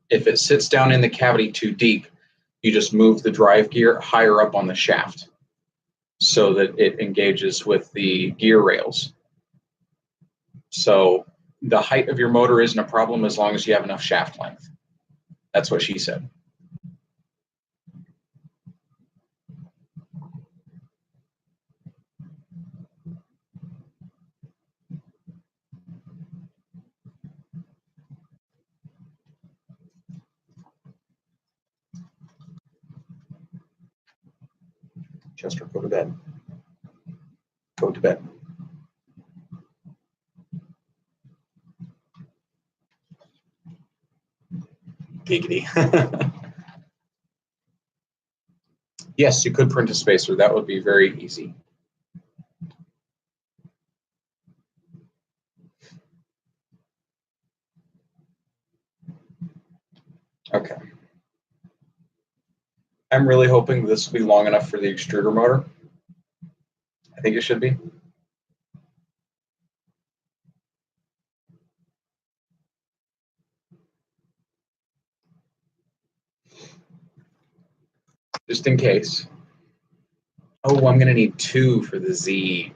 If it sits down in the cavity too deep, you just move the drive gear higher up on the shaft so that it engages with the gear rails. So the height of your motor isn't a problem as long as you have enough shaft length. That's what she said. Chester, go to bed. Go to bed. Giggity. Yes, you could print a spacer. That would be very easy. Okay. I'm really hoping this will be long enough for the extruder motor. I think it should be. Just in case. Oh, I'm going to need 2 for the Z.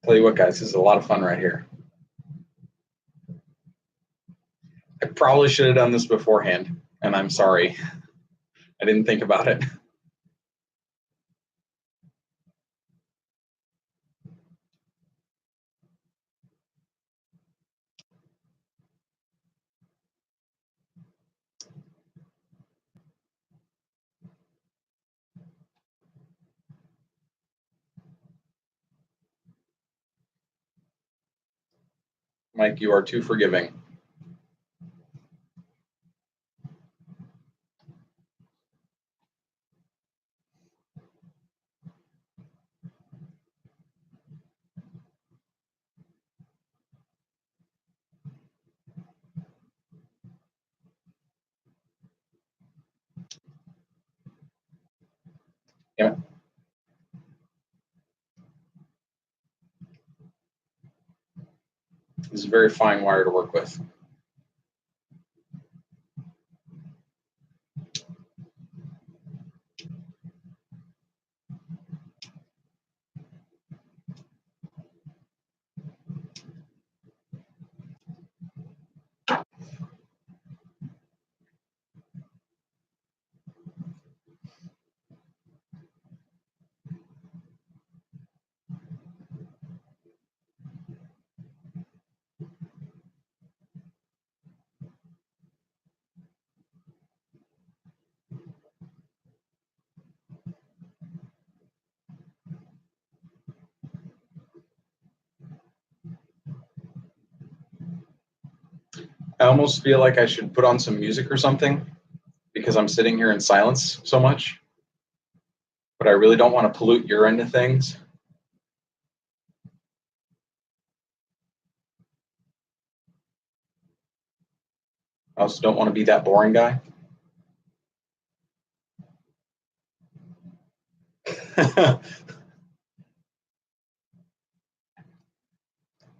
Tell you what, guys, this is a lot of fun right here. I probably should have done this beforehand, and I'm sorry. I didn't think about it. Mike, you are too forgiving. Yeah. This is a very fine wire to work with. I almost feel like I should put on some music or something because I'm sitting here in silence so much. But I really don't want to pollute your end of things. I also don't want to be that boring guy.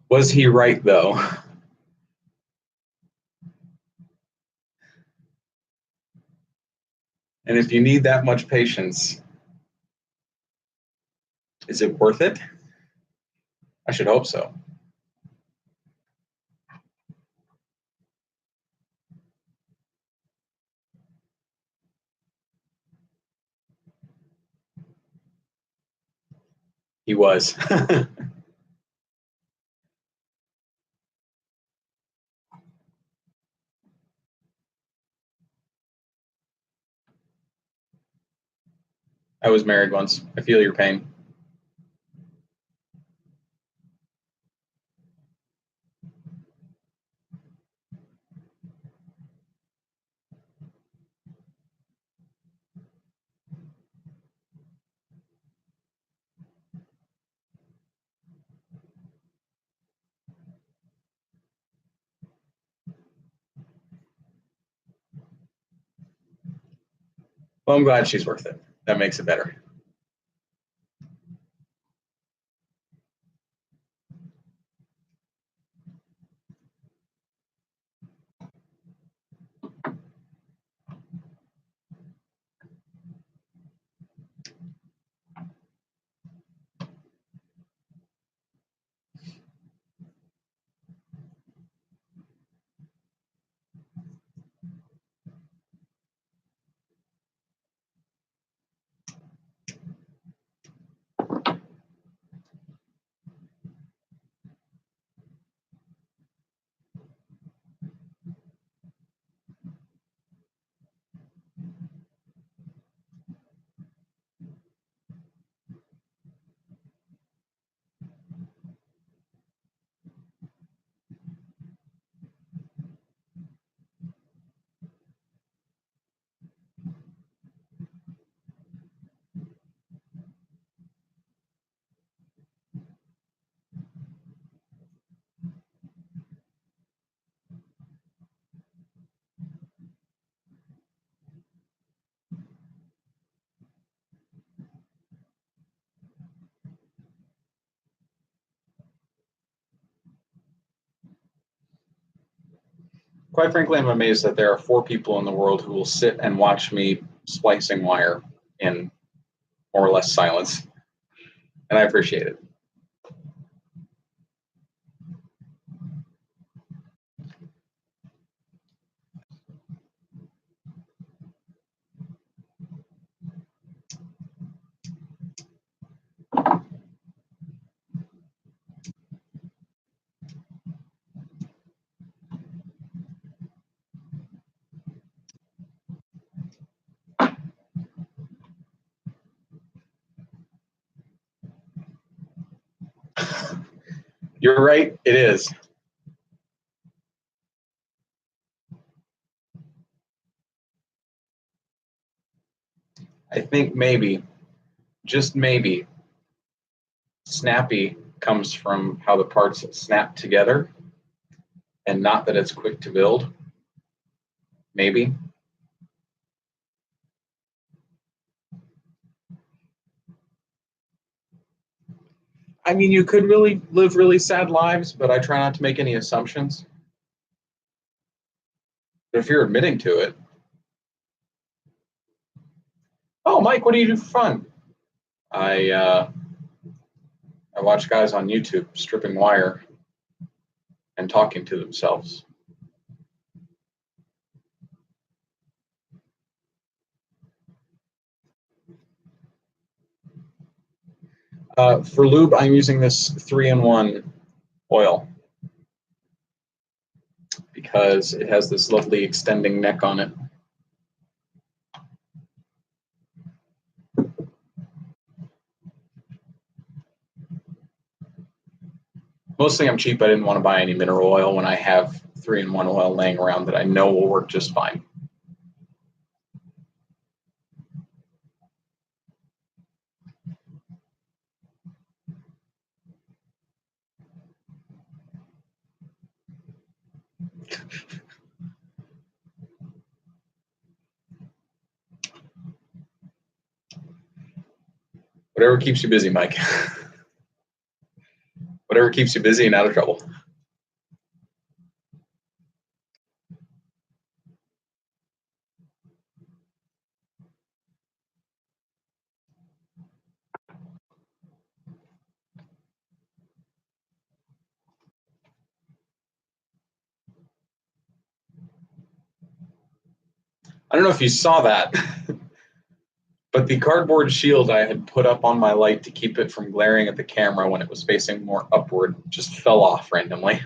Was he right, though? And if you need that much patience, is it worth it? I should hope so. He was. I was married once. I feel your pain. Well, I'm glad she's worth it. That makes it better. Quite frankly, I'm amazed that there are 4 people in the world who will sit and watch me splicing wire in more or less silence, and I appreciate it. You're right, it is. I think maybe, just maybe, snappy comes from how the parts snap together and not that it's quick to build. Maybe. I mean, you could really live really sad lives, but I try not to make any assumptions. But if you're admitting to it, oh, Mike, what do you do for fun? I watch guys on YouTube stripping wire and talking to themselves. For lube, I'm using this 3-in-1 oil because it has this lovely extending neck on it. Mostly I'm cheap. I didn't want to buy any mineral oil when I have 3-in-1 oil laying around that I know will work just fine. Whatever keeps you busy, Mike. Whatever keeps you busy and out of trouble. I don't know if you saw that, but the cardboard shield I had put up on my light to keep it from glaring at the camera when it was facing more upward just fell off randomly.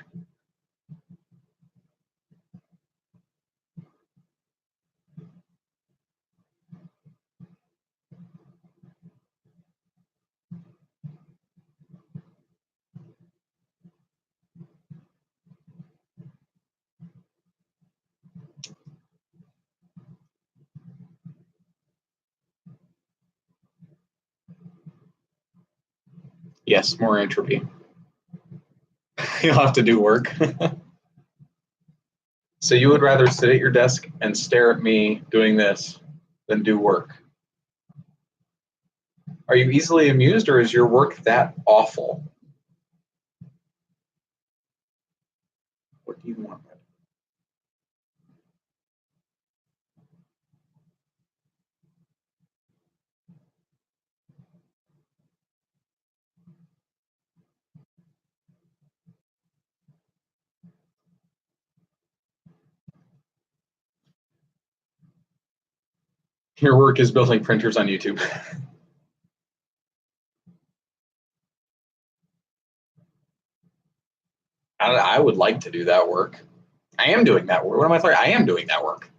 Yes, more entropy. You'll have to do work. So you would rather sit at your desk and stare at me doing this than do work? Are you easily amused, or is your work that awful? What do you want? Your work is building printers on YouTube. I would like to do that work. I am doing that work. What am I talking? I am doing that work.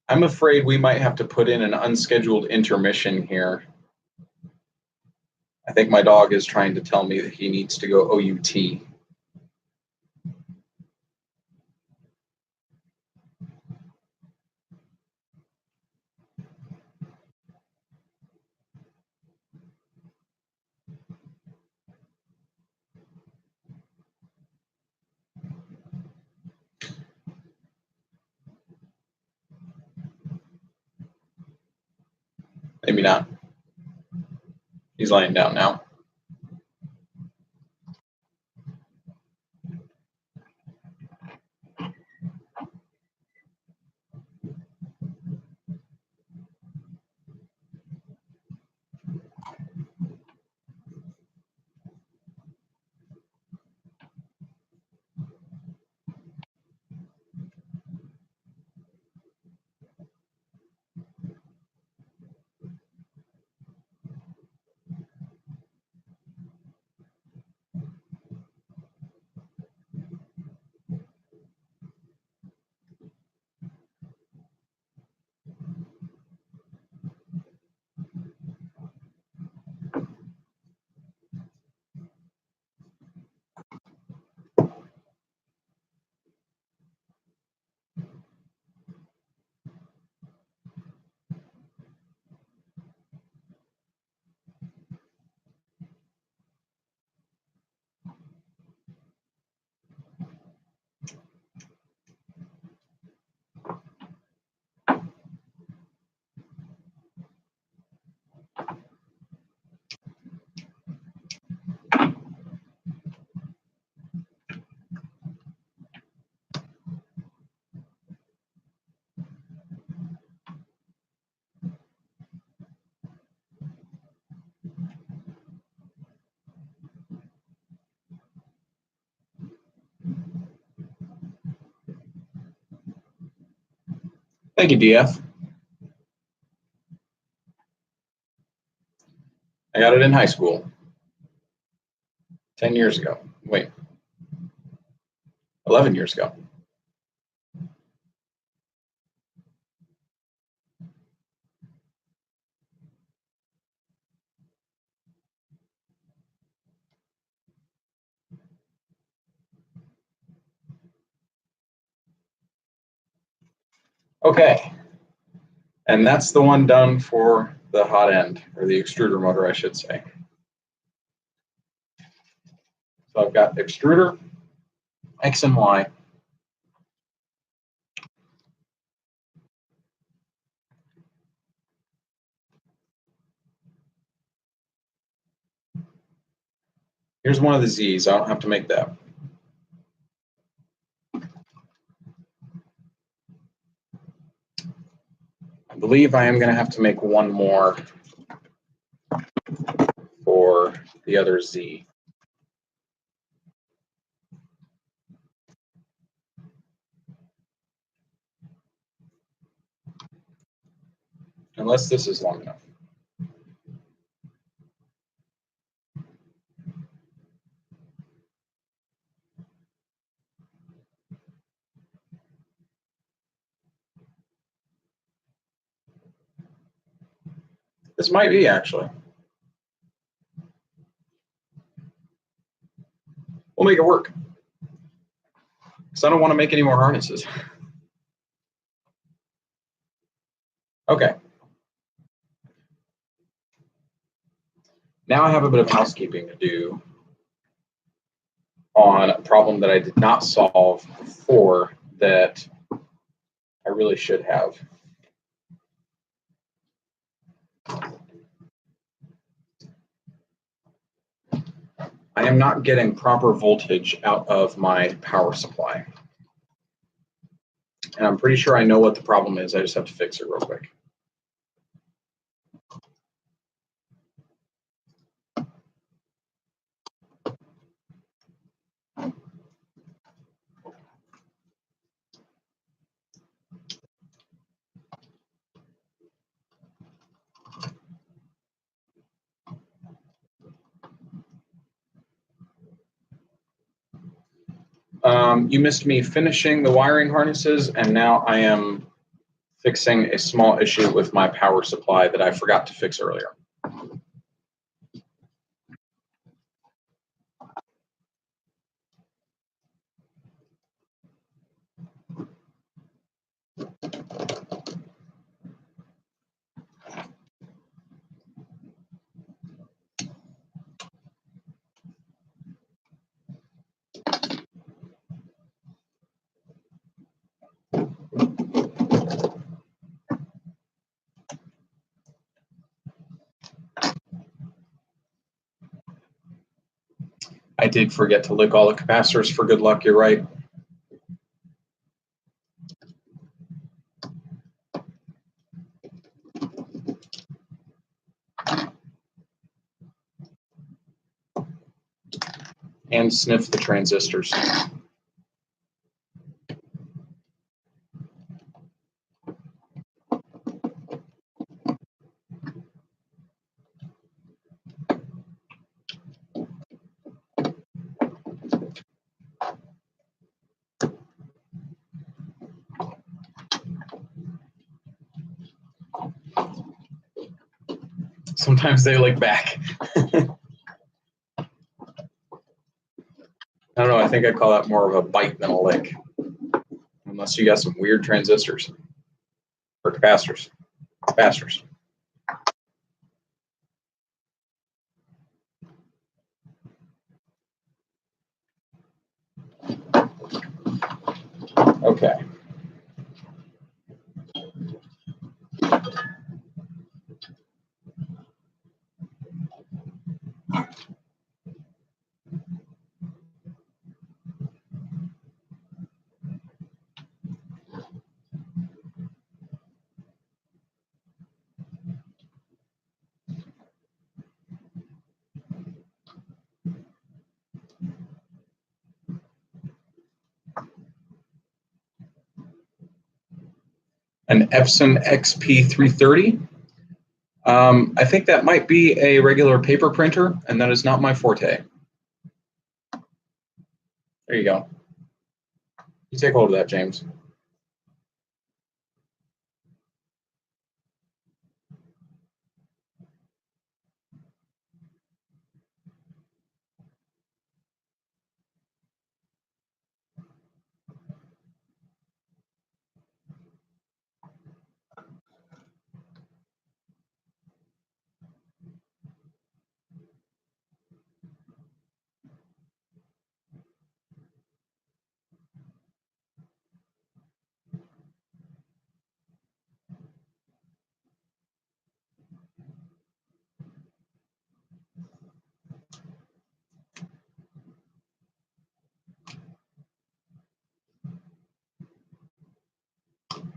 I'm afraid we might have to put in an unscheduled intermission here. I think my dog is trying to tell me that he needs to go OUT. Maybe not. He's laying down now. Thank you, DF. I got it in high school 10 years ago. Wait, 11 years ago. Okay, and that's the one done for the hot end, or the extruder motor, I should say. So I've got extruder, X and Y. Here's one of the Z's. I don't have to make that. I believe I am going to have to make one more for the other Z. Unless this is long enough. This might be, actually. We'll make it work. Because I don't want to make any more harnesses. Okay. Now I have a bit of housekeeping to do on a problem that I did not solve before that I really should have. I am not getting proper voltage out of my power supply. And I'm pretty sure I know what the problem is. I just have to fix it real quick. You missed me finishing the wiring harnesses, and now I am fixing a small issue with my power supply that I forgot to fix earlier. I did forget to lick all the capacitors for good luck, you're right. And sniff the transistors. Sometimes they lick back. I don't know, I think I call that more of a bite than a lick. Unless you got some weird transistors or capacitors. Capacitors. Okay. An Epson XP330. I think that might be a regular paper printer, and that is not my forte. There you go. You take hold of that, James.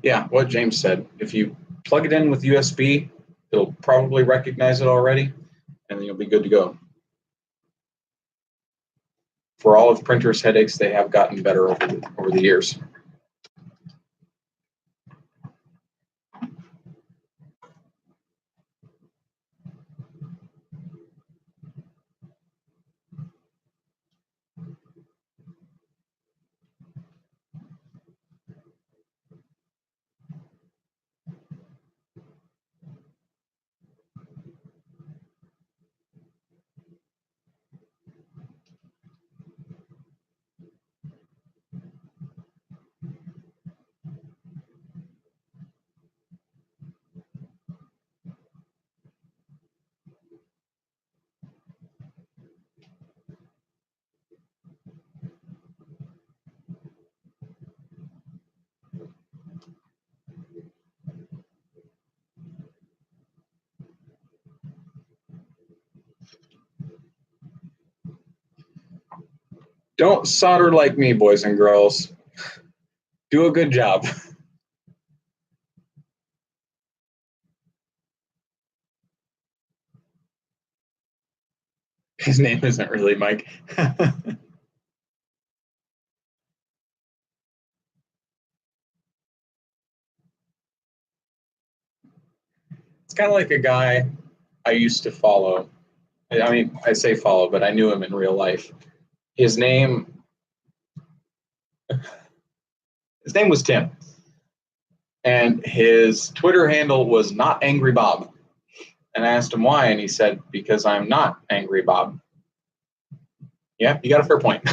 Yeah, what James said. If you plug it in with USB, it'll probably recognize it already, and then you'll be good to go. For all of printers' headaches, they have gotten better over the years. Don't solder like me, boys and girls. Do a good job. His name isn't really Mike. It's kind of like a guy I used to follow. I mean, I say follow, but I knew him in real life. His name was Tim, and his Twitter handle was not Angry Bob. And I asked him why, and he said, "Because I'm not Angry Bob." Yeah, you got a fair point.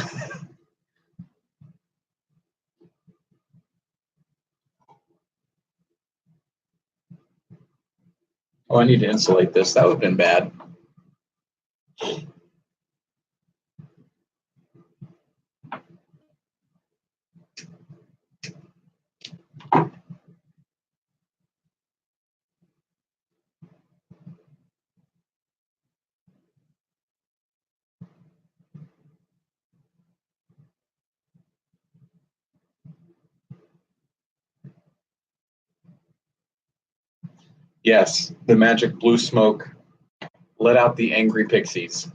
Oh, I need to insulate this. That would have been bad. Yes, the magic blue smoke let out the angry pixies.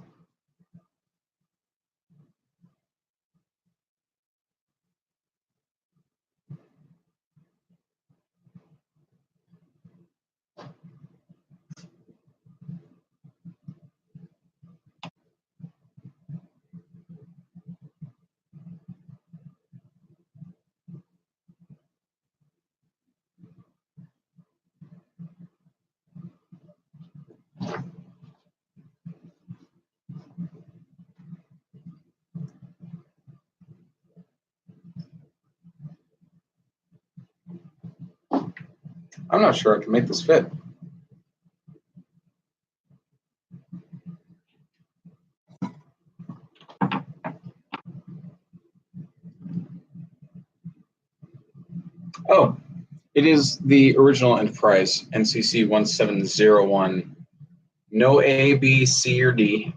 I'm not sure I can make this fit. Oh, it is the original Enterprise, NCC 1701. No A, B, C, or D.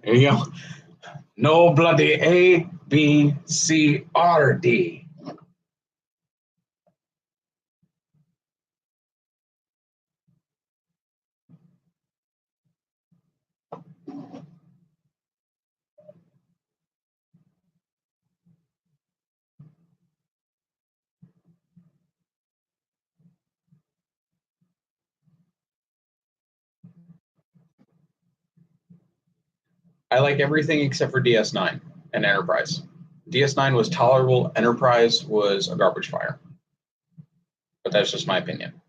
There you go. No bloody A, B, C, or D. I like everything except for DS9 and Enterprise. DS9 was tolerable, Enterprise was a garbage fire. But that's just my opinion.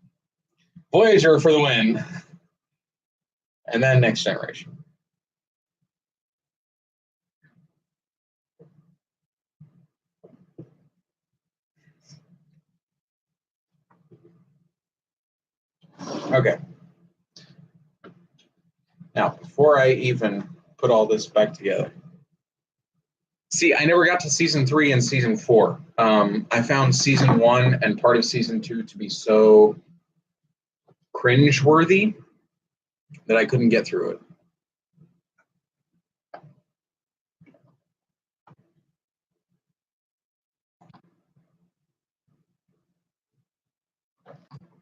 Voyager for the win. And then Next Generation. Okay. Now, before I even put all this back together, See, I never got to season 3 and season 4. I found season 1 and part of season 2 to be so cringe-worthy that I couldn't get through it.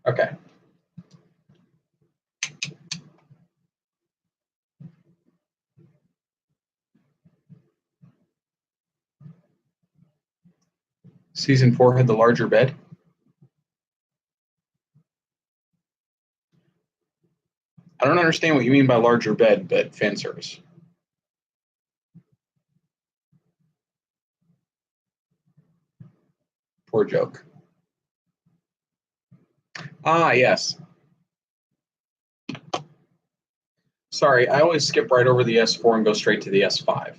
Okay. Season 4 had the larger bed. I don't understand what you mean by larger bed, but fan service. Poor joke. Ah, yes. Sorry, I always skip right over the S4 and go straight to the S5.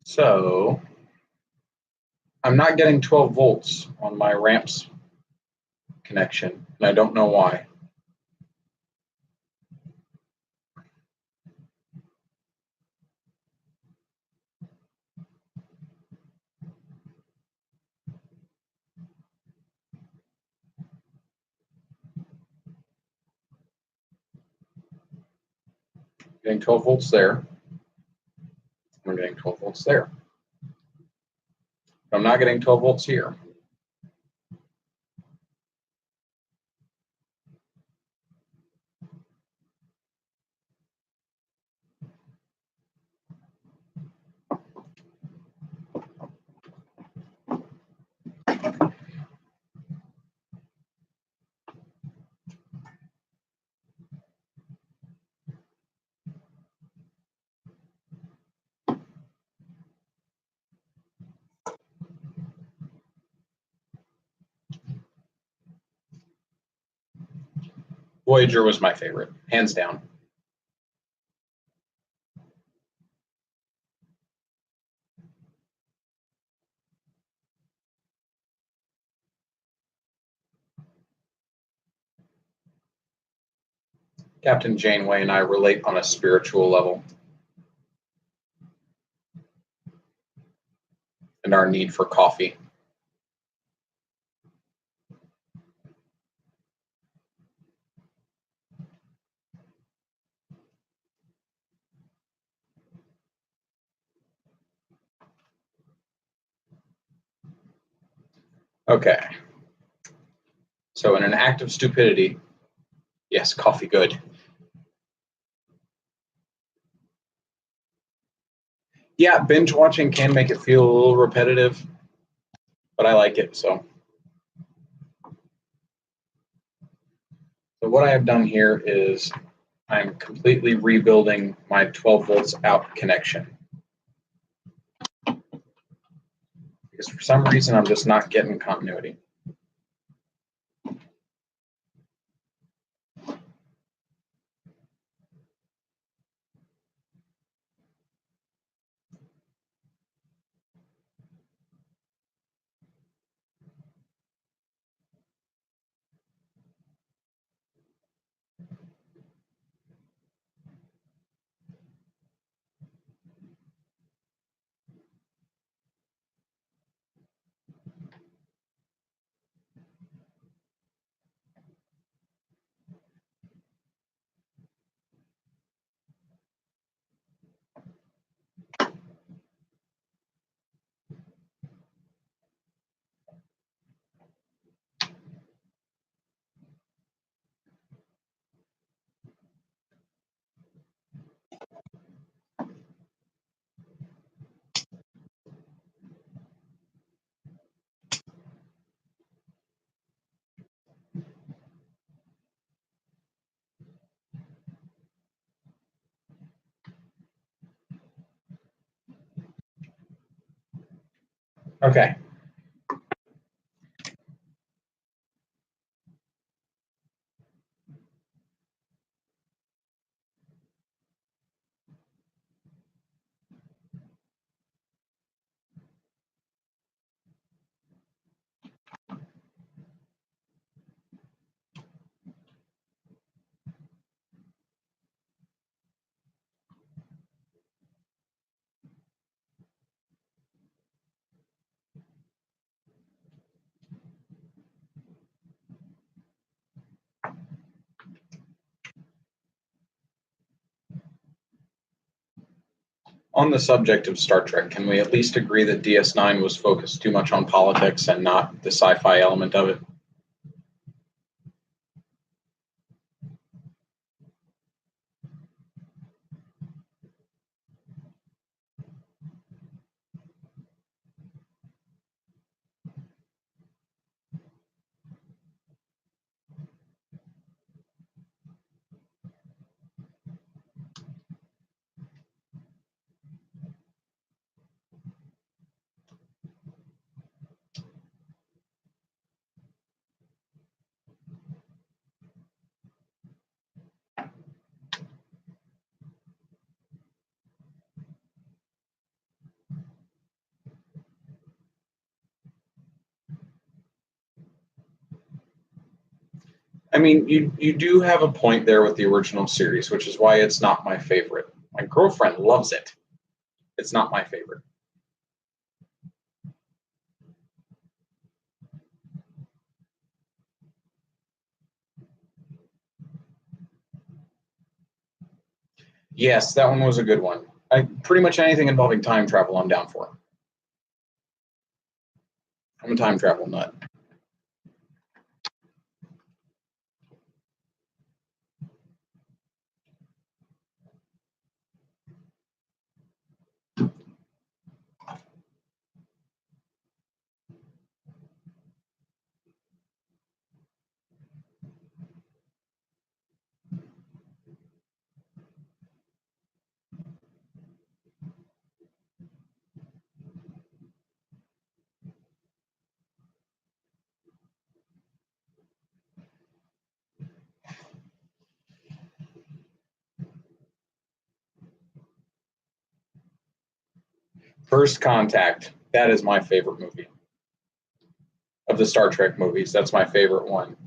So I'm not getting 12 volts on my ramps connection, and I don't know why. Getting 12 volts there. I'm getting 12 volts there. But I'm not getting 12 volts here. Voyager was my favorite, hands down. Captain Janeway and I relate on a spiritual level. And our need for coffee. Okay. So in an act of stupidity, yes, coffee good. Yeah, binge watching can make it feel a little repetitive, but I like it, so. So what I have done here is I'm completely rebuilding my 12 volts out connection. Because for some reason, I'm just not getting continuity. Okay. On the subject of Star Trek, can we at least agree that DS9 was focused too much on politics and not the sci-fi element of it? I mean, you do have a point there with the original series, which is why it's not my favorite. My girlfriend loves it. It's not my favorite. Yes, that one was a good one. Pretty much anything involving time travel, I'm down for. I'm a time travel nut. First Contact. That is my favorite movie. Of the Star Trek movies, that's my favorite one.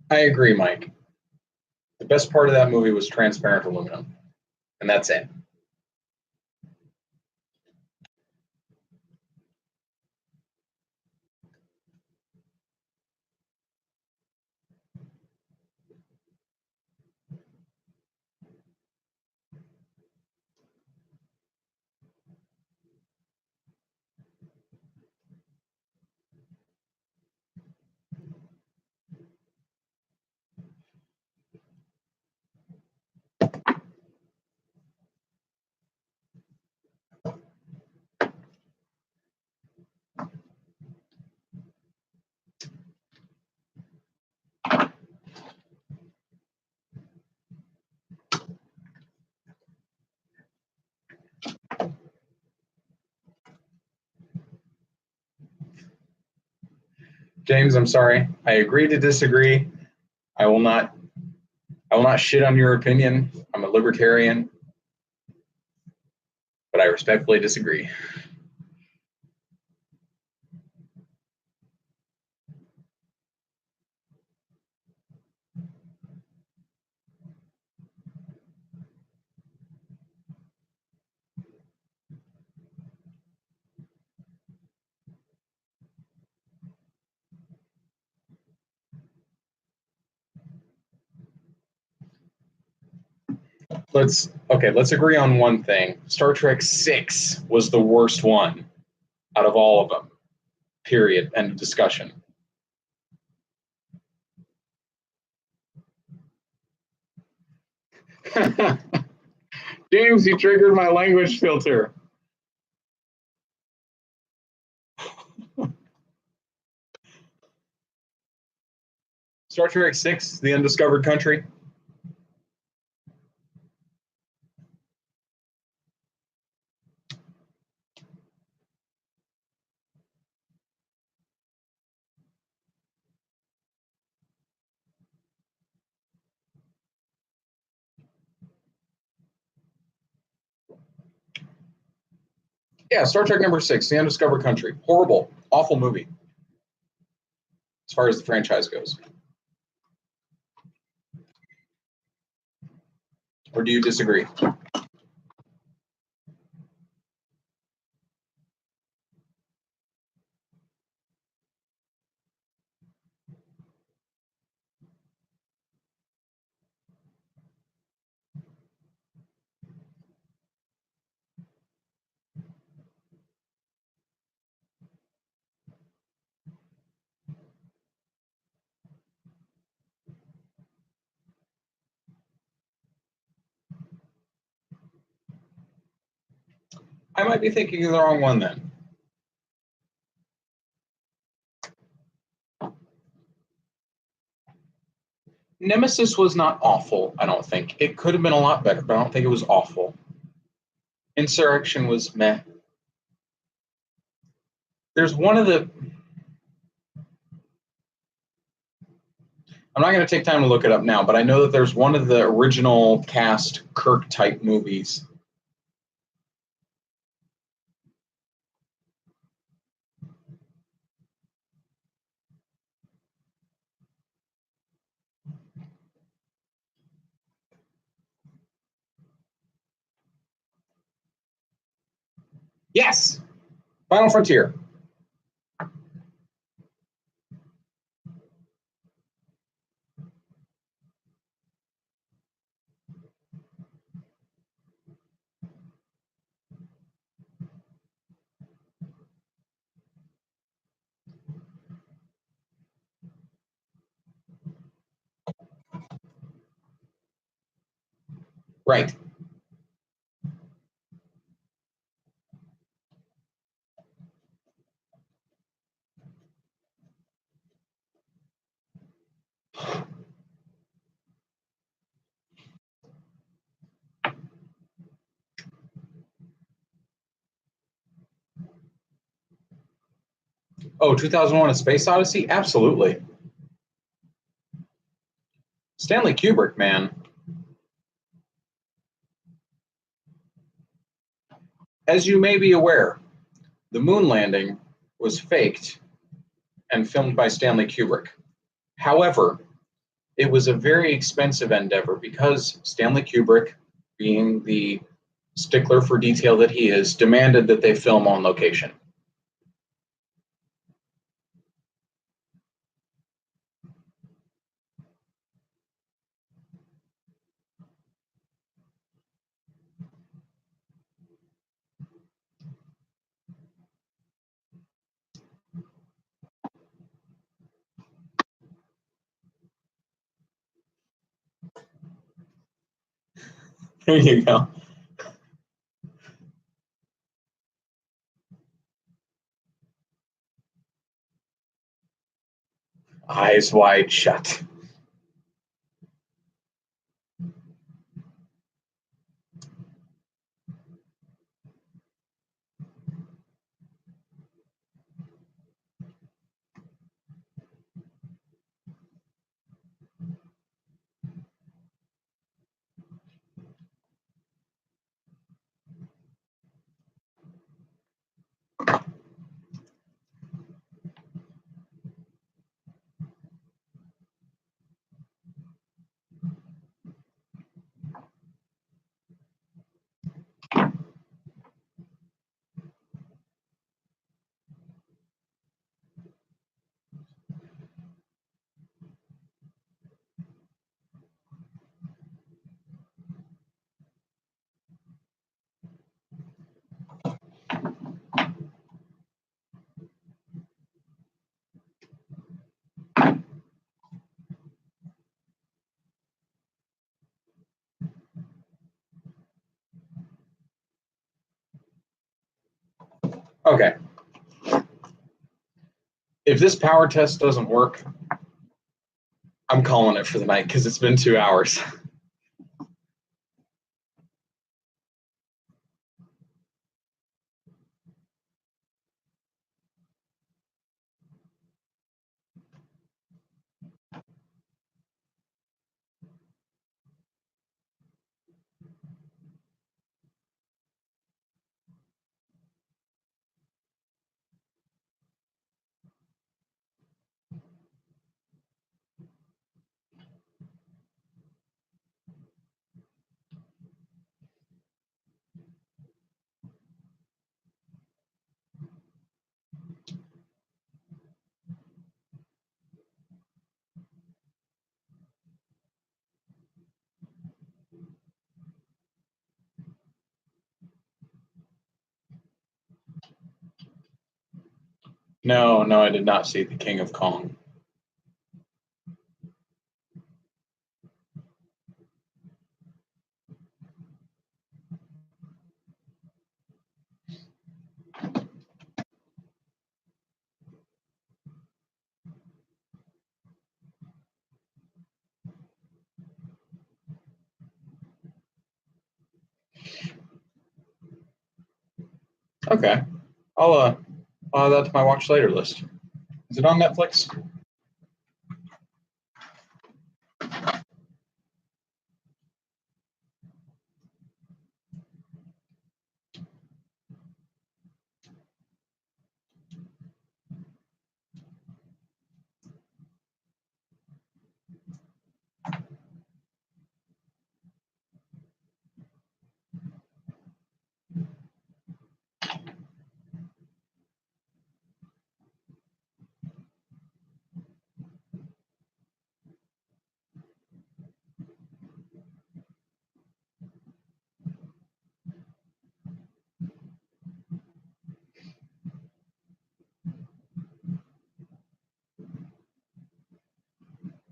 I agree, Mike. The best part of that movie was transparent aluminum, and that's it. James, I'm sorry. I agree to disagree. I will not shit on your opinion. I'm a libertarian, but I respectfully disagree. Let's agree on one thing. Star Trek 6 was the worst one out of all of them. Period. End of discussion. James, you triggered my language filter. Star Trek 6, The Undiscovered Country. Yeah, Star Trek number 6, The Undiscovered Country. Horrible, awful movie as far as the franchise goes. Or do you disagree? I might be thinking of the wrong one then. Nemesis was not awful, I don't think. It could have been a lot better, but I don't think it was awful. Insurrection was meh. There's one of the... I'm not going to take time to look it up now, but I know that there's one of the original cast Kirk-type movies. Yes! Final Frontier. Right. Oh, 2001: A Space Odyssey? Absolutely. Stanley Kubrick, man. As you may be aware, the moon landing was faked and filmed by Stanley Kubrick. However, it was a very expensive endeavor because Stanley Kubrick, being the stickler for detail that he is, demanded that they film on location. There you go. Eyes wide shut. Okay. If this power test doesn't work, I'm calling it for the night because it's been 2 hours. No, I did not see The King of Kong. Okay. I'll add that to my watch later list. Is it on Netflix?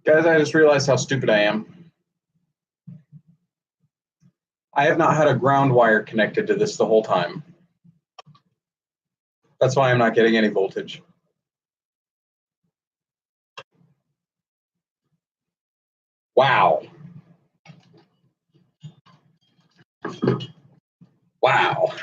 Guys, I just realized how stupid I am. I have not had a ground wire connected to this the whole time. That's why I'm not getting any voltage. Wow. Wow.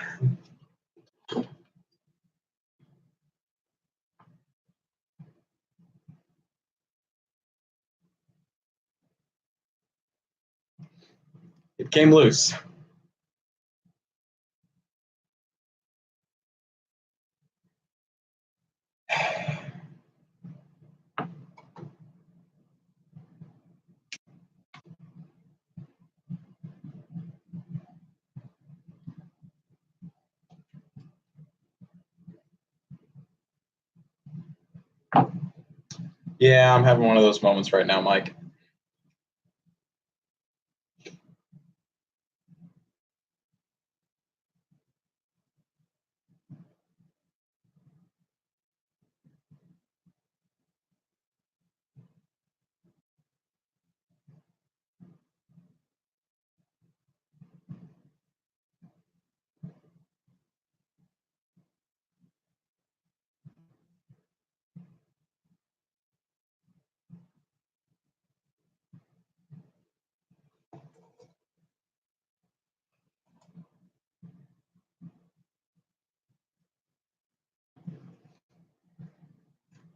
It came loose. Yeah, I'm having one of those moments right now, Mike.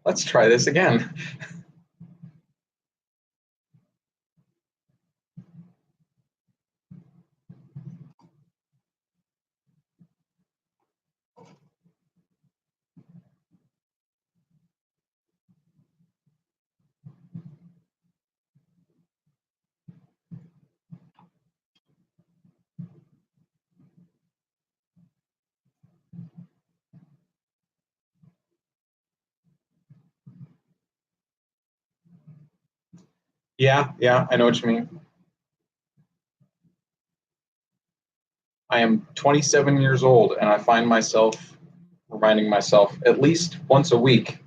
Let's try this again. Yeah, I know what you mean. I am 27 years old, and I find myself reminding myself at least once a week,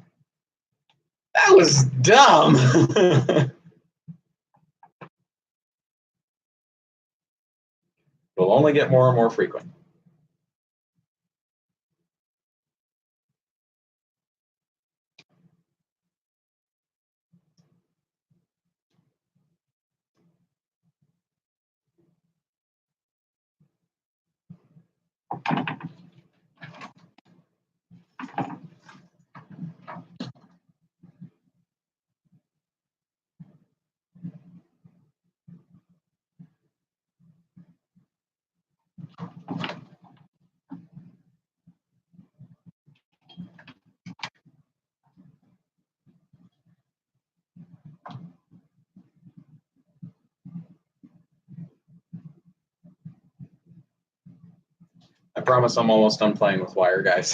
That was dumb. It'll only get more and more frequent. I promise I'm almost done playing with wire, guys.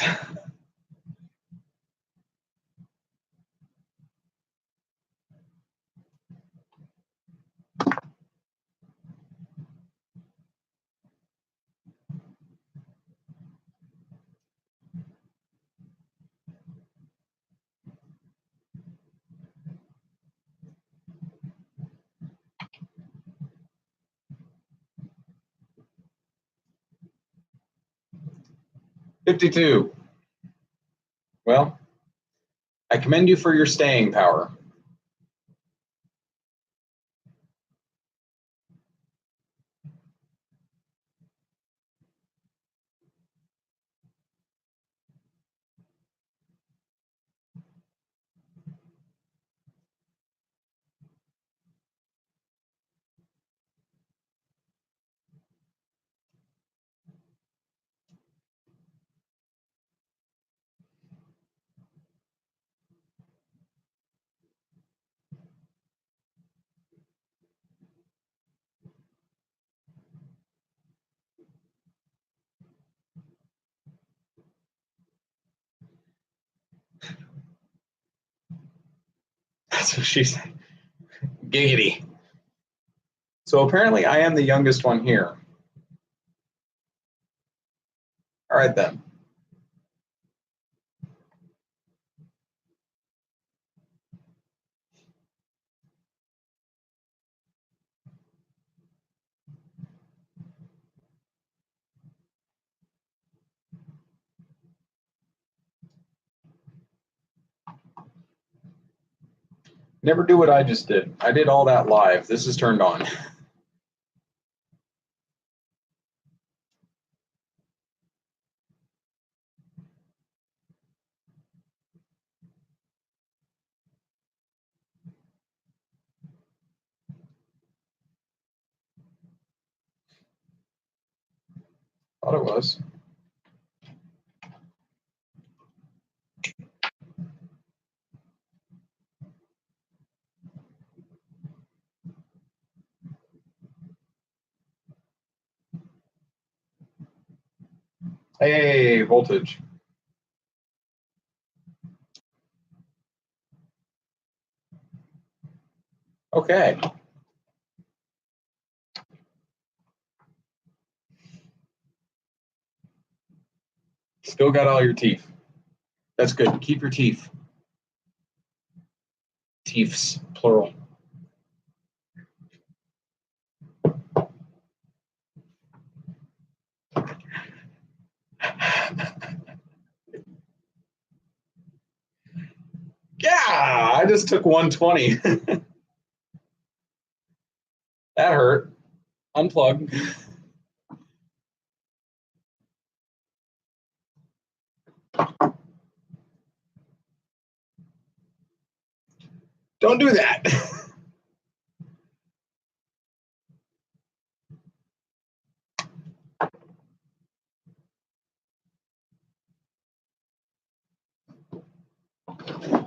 $52. Well, I commend you for your staying power. That's what she said. Giggity. So apparently I am the youngest one here. All right then. Never do what I just did. I did all that live. This is turned on. Thought it was. Hey, voltage. Okay. Still got all your teeth. That's good. Keep your teeth. Teeths, plural. Yeah, I just took 120. That hurt. Unplug. Don't do that.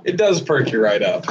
It does perk you right up.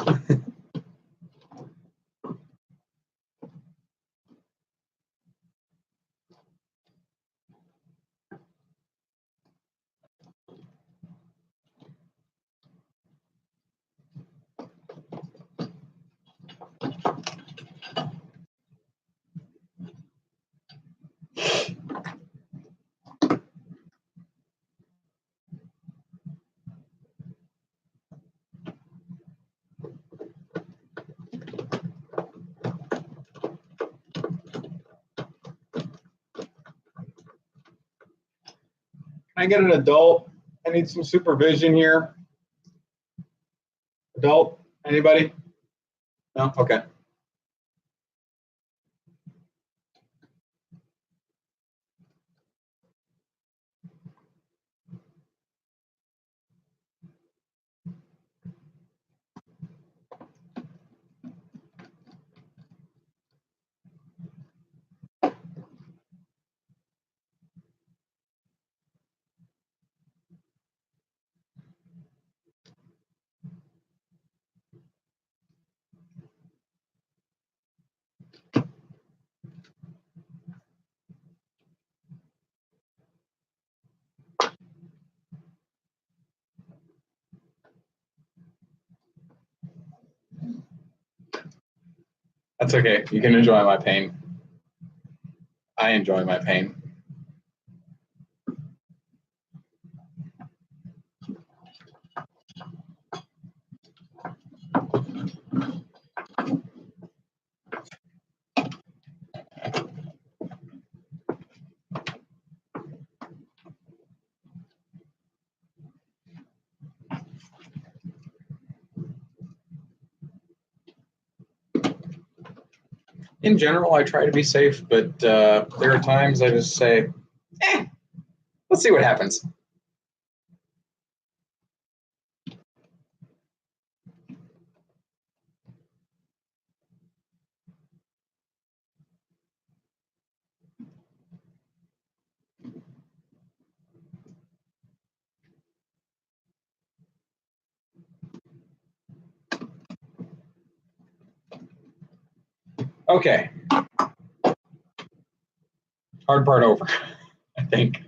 I get an adult? I need some supervision here. Adult? Anybody? No? Okay. That's okay. You can enjoy my pain. I enjoy my pain. In general, I try to be safe, but there are times I just say, let's see what happens. Okay. Hard part over, I think.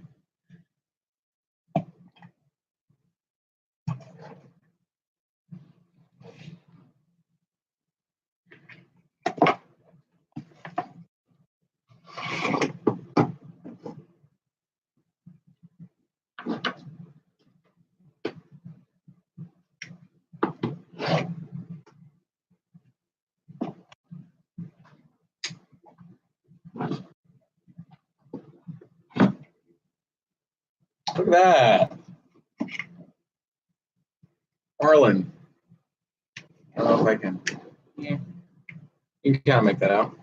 Look at that. Marlin. I don't know if I can. Yeah. You can kind of make that out.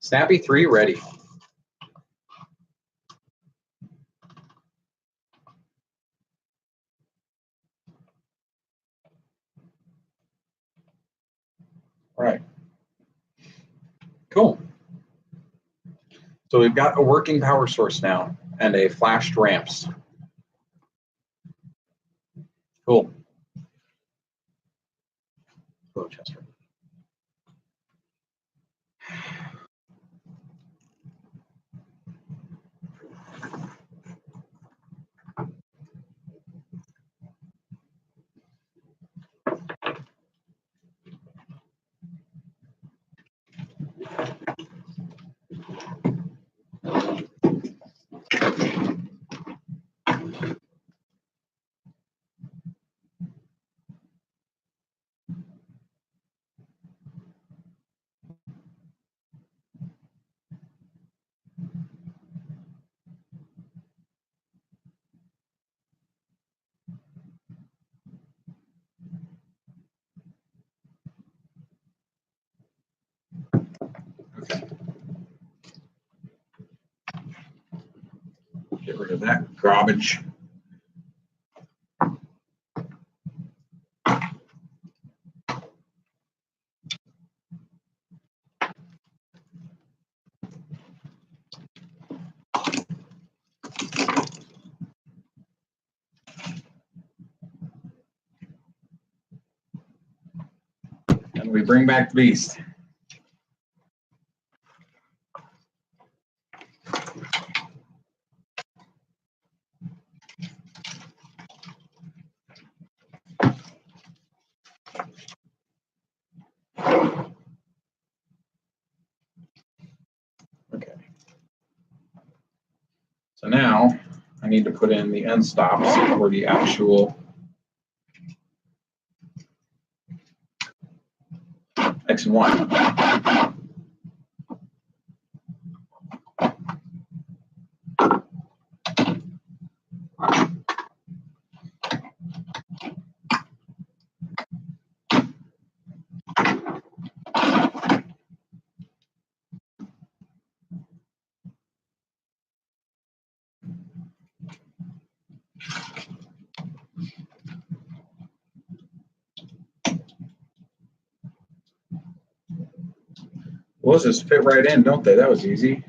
Snappy 3 ready. All right. Cool. So we've got a working power source now and a flashed ramps. Cool. Hello, Chester. Get rid of that garbage. And we bring back the beast. Okay. So now I need to put in the end stops for the actual X and Y. Well, just fit right in, don't they? That was easy.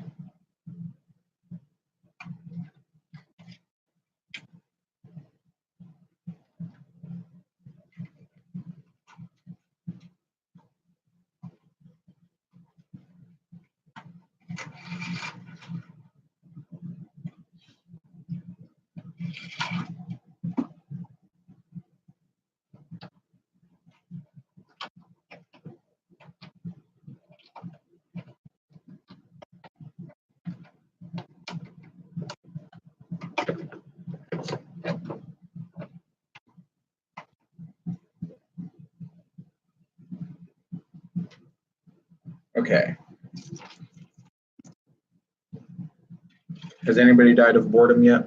Okay. Has anybody died of boredom yet?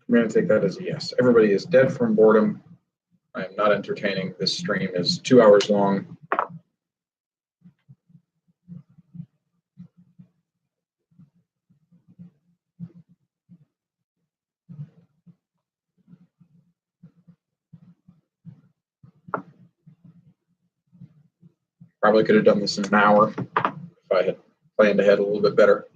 I'm going to take that as a yes. Everybody is dead from boredom. I am not entertaining. This stream is 2 hours long. Probably could have done this in an hour if I had planned ahead a little bit better.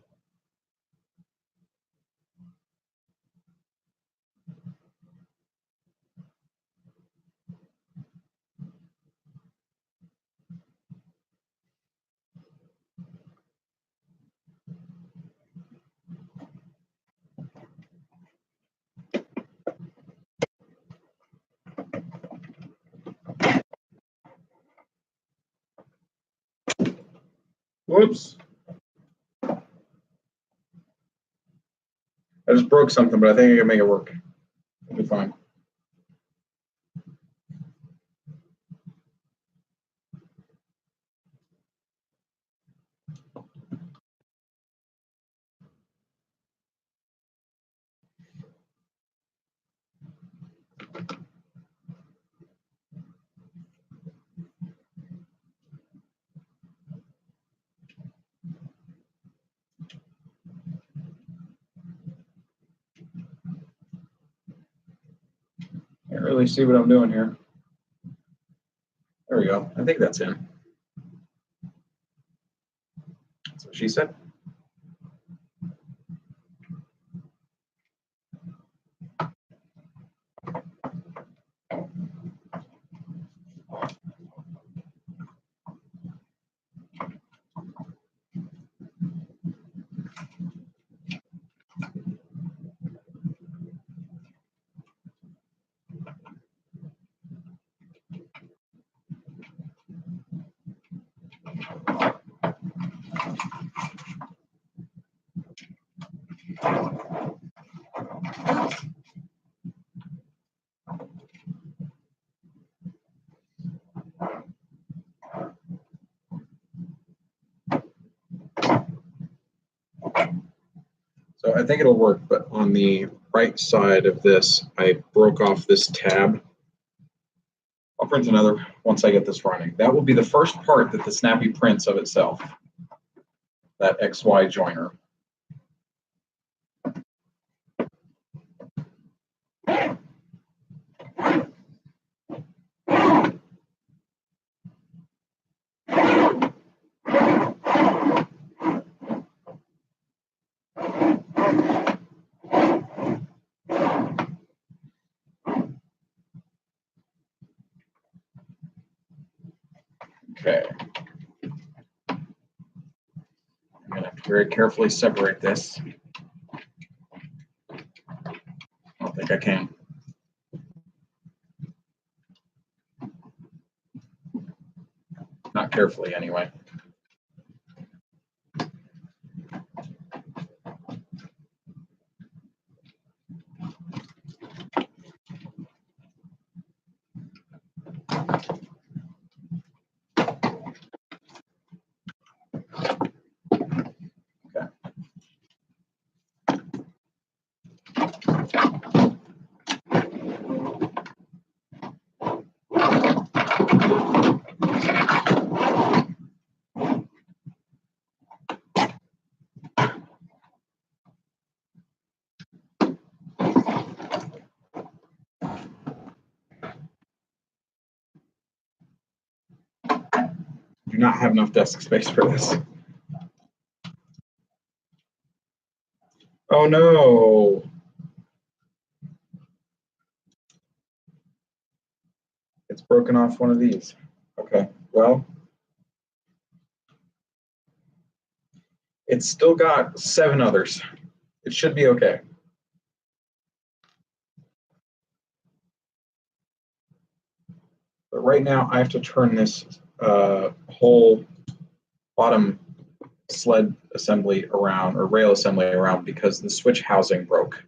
Whoops. I just broke something, but I think I can make it work. It'll be fine. Can't really see what I'm doing here. There we go. I think that's in. That's what she said. So I think it'll work, but on the right side of this, I broke off this tab. I'll print another once I get this running. That will be the first part that the Snappy prints of itself, that XY joiner. Okay. I'm going to have to very carefully separate this. I don't think I can. Not carefully, anyway. Do not have enough desk space for this. Oh no. It's broken off one of these. Okay, well, it's still got 7 others. It should be okay. But right now I have to turn this whole bottom sled assembly around, or rail assembly around, because the switch housing broke.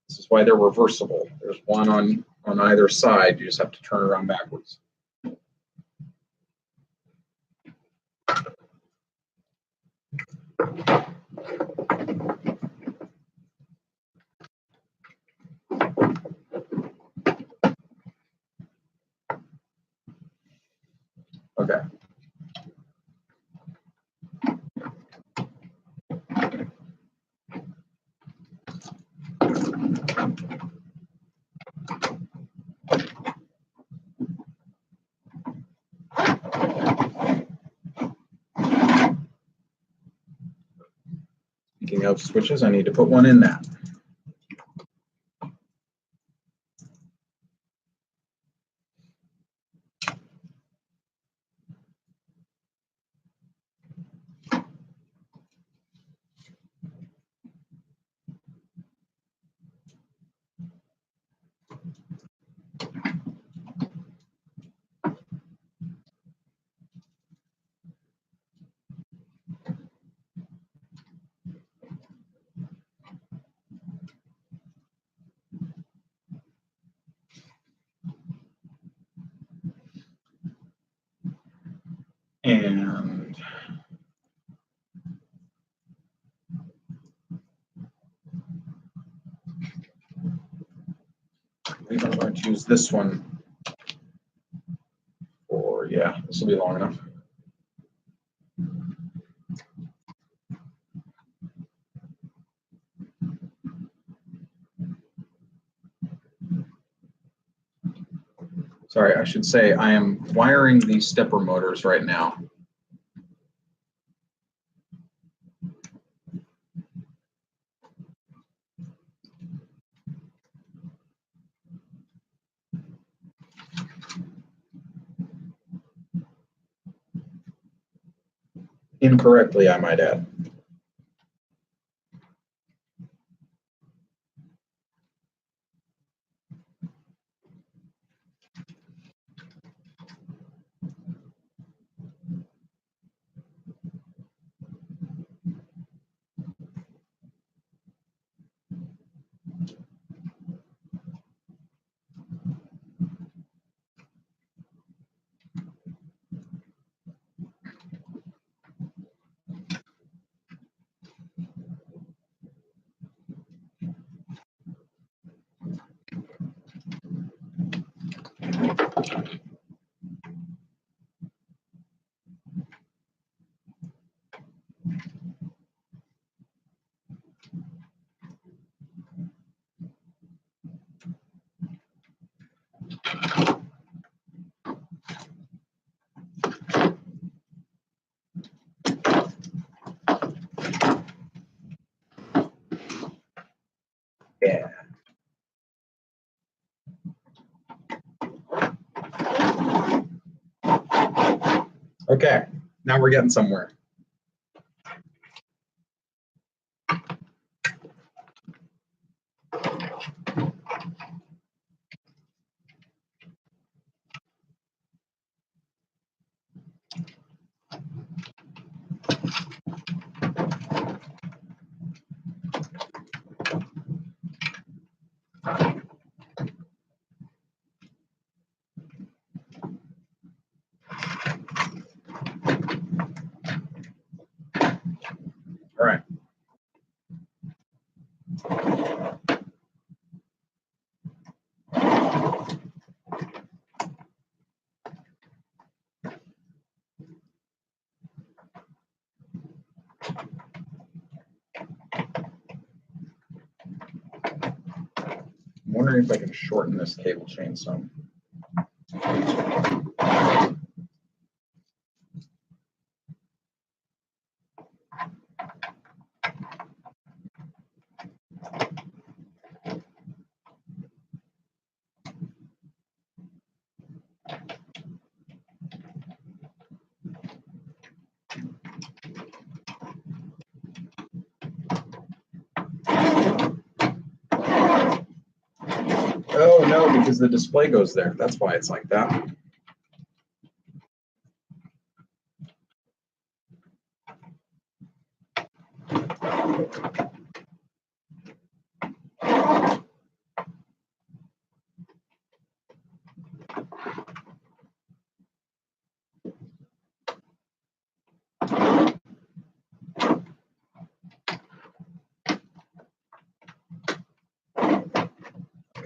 This is why they're reversible. There's one on either side. You just have to turn around backwards. Okay. Speaking of switches, I need to put one in that. And I believe I'm going to use this one for, yeah, this will be long enough. Sorry, I should say I am wiring these stepper motors right now. Incorrectly, I might add. Yeah. Okay, now we're getting somewhere. All right. I'm wondering if I can shorten this cable chain some. Oh no, because the display goes there. That's why it's like that.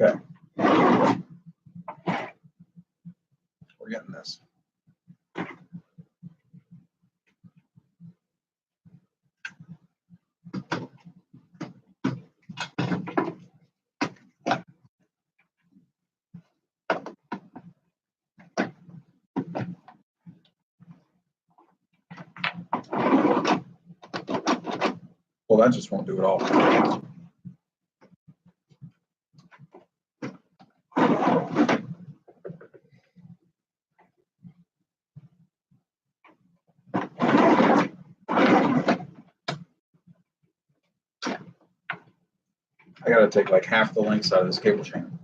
Okay. We're getting this. Well, that just won't do it all. I gotta take like half the length out of this cable chain.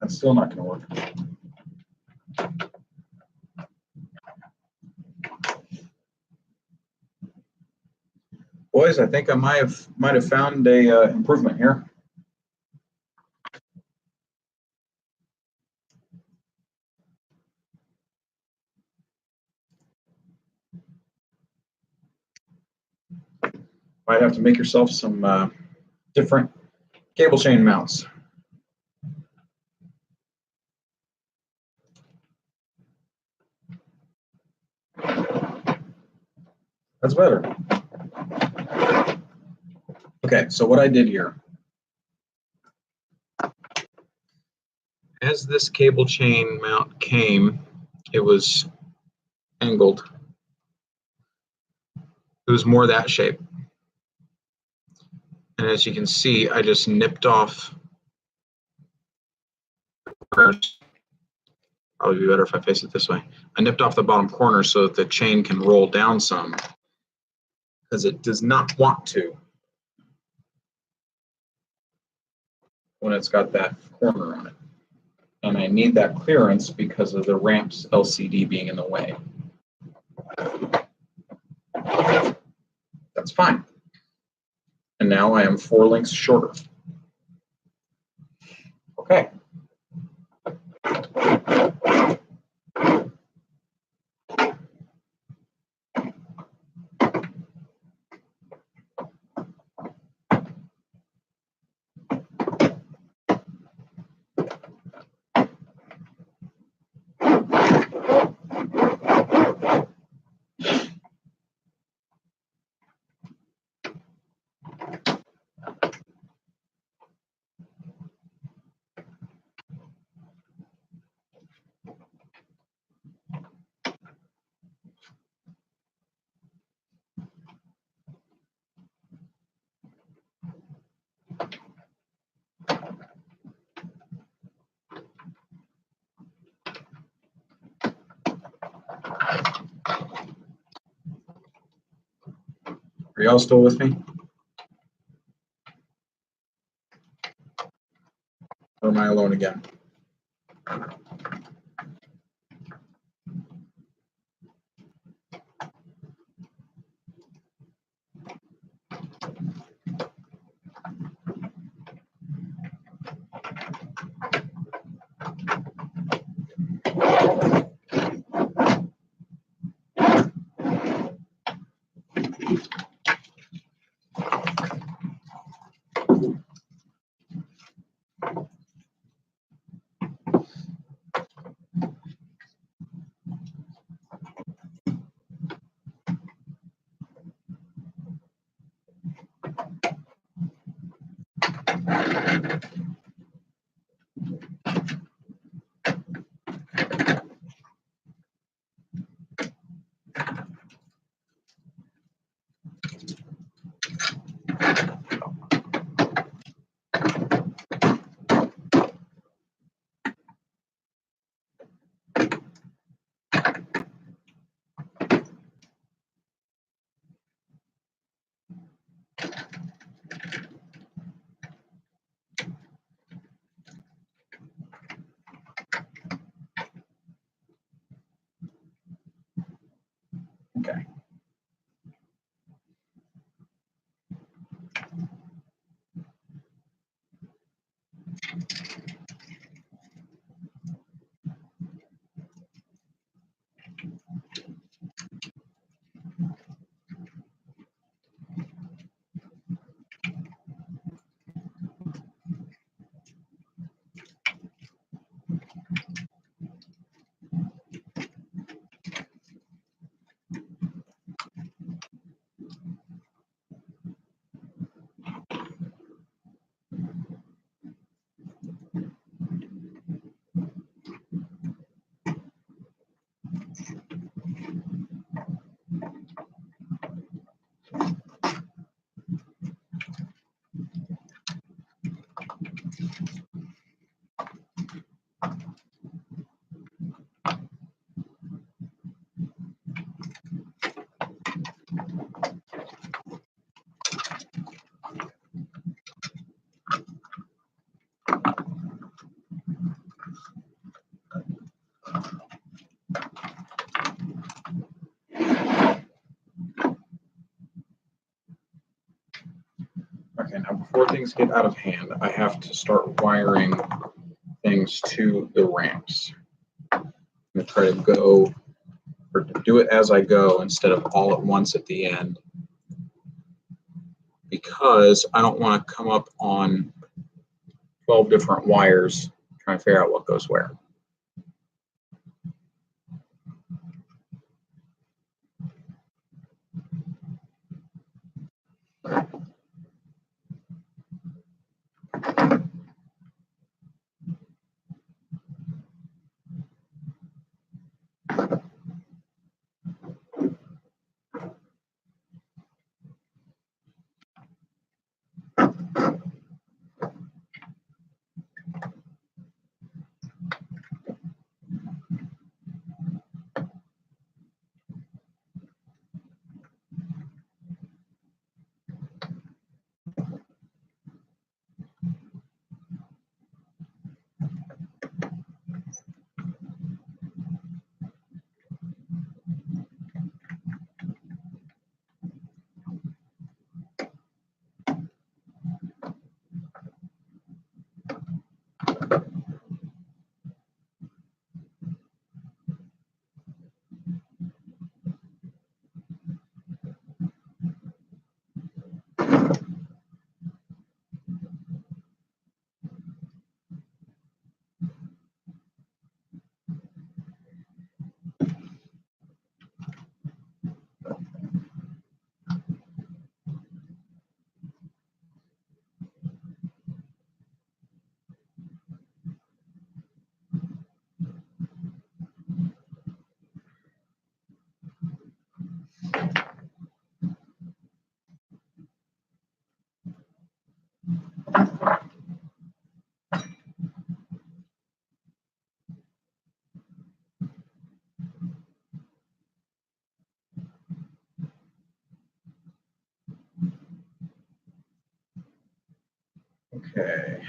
That's still not gonna work. Boys, I think I might have found a improvement here. Might have to make yourself some different cable chain mounts. That's better. Okay, so what I did here, as this cable chain mount came, it was angled. It was more that shape. And as you can see, I just nipped off. Probably be better if I face it this way. I nipped off the bottom corner so that the chain can roll down some, because it does not want to when it's got that corner on it. And I need that clearance because of the ramp's LCD being in the way. That's fine. And now I am 4 lengths shorter. Okay. Are y'all still with me? Or am I alone again? Okay. Okay, now before things get out of hand, I have to start wiring things to the ramps. I'm going to try to go, or to do it as I go instead of all at once at the end, because I don't want to come up on 12 different wires trying to figure out what goes where. Okay.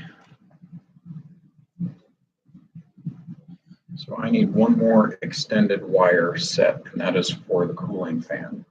So I need one more extended wire set, and that is for the cooling fan.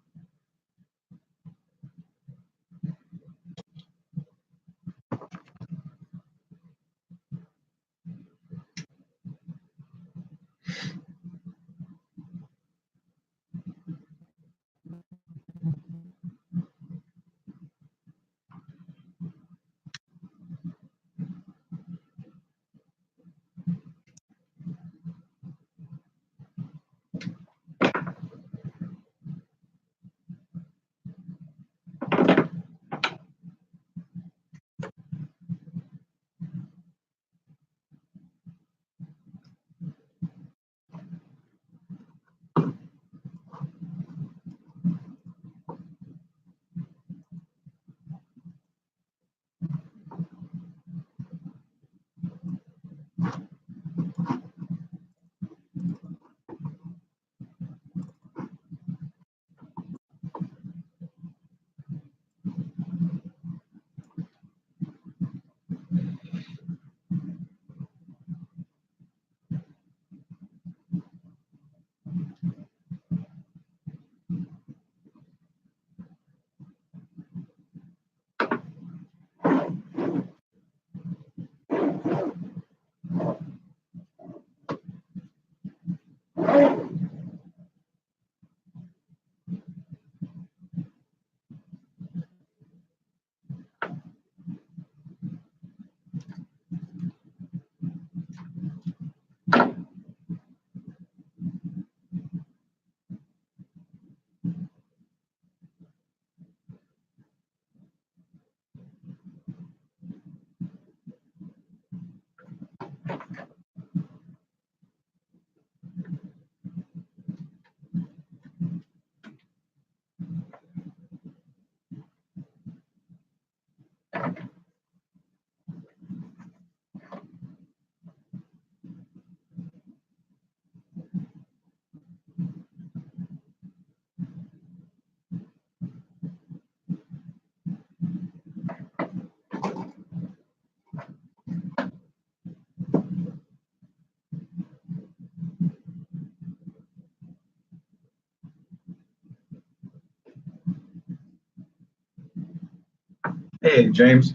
Hey, James.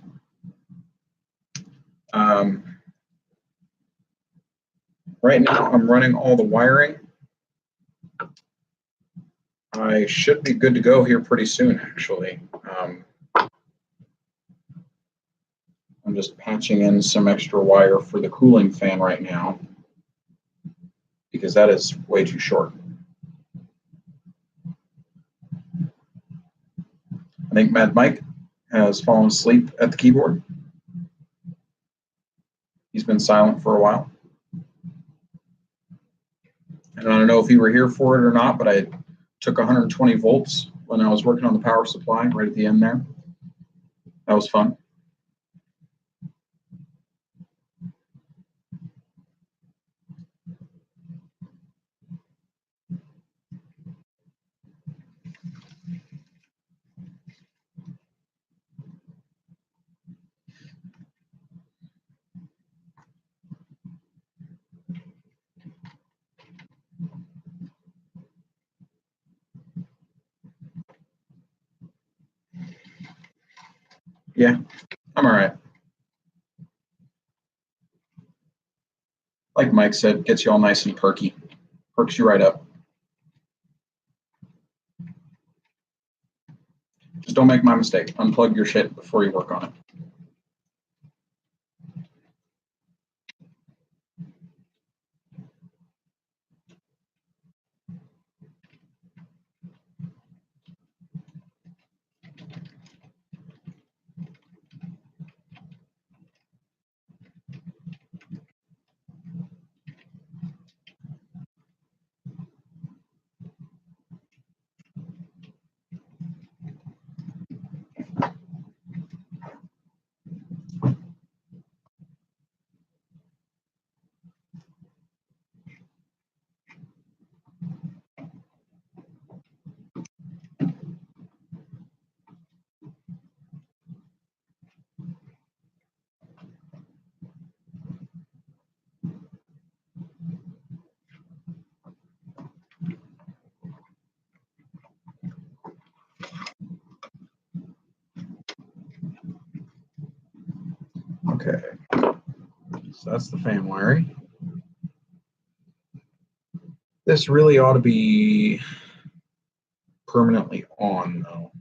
Um, right now, I'm running all the wiring. I should be good to go here pretty soon, actually. I'm just patching in some extra wire for the cooling fan right now because that is way too short. I think Mad Mike has fallen asleep at the keyboard. He's been silent for a while. And I don't know if you were here for it or not, but I took 120 volts when I was working on the power supply right at the end there. That was fun. Yeah, I'm all right. Like Mike said, gets you all nice and perky. Perks you right up. Just don't make my mistake. Unplug your shit before you work on it. Okay, so that's the fan wiring. This really ought to be permanently on though.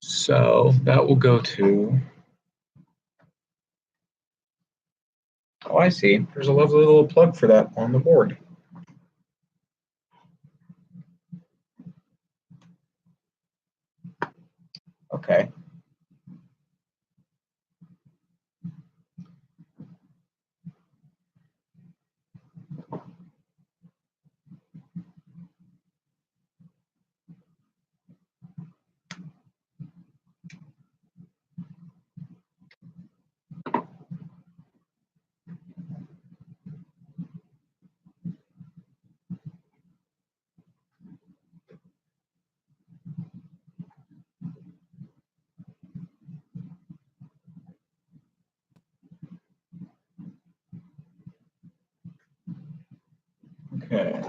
So that will go to, oh, I see. There's a lovely little plug for that on the board. Okay. Okay.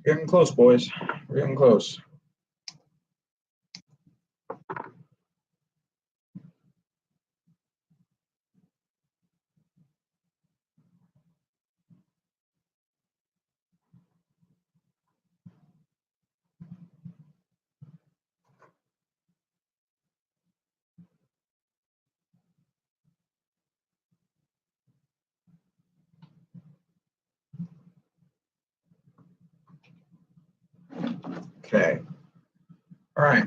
Getting close, boys. We're getting close. Okay. All right.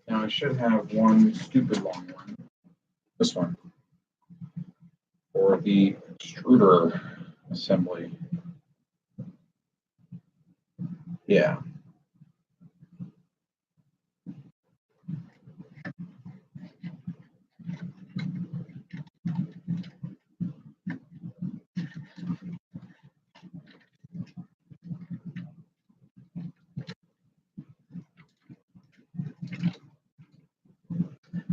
Now I should have one stupid long one. This one. For the extruder assembly. Yeah.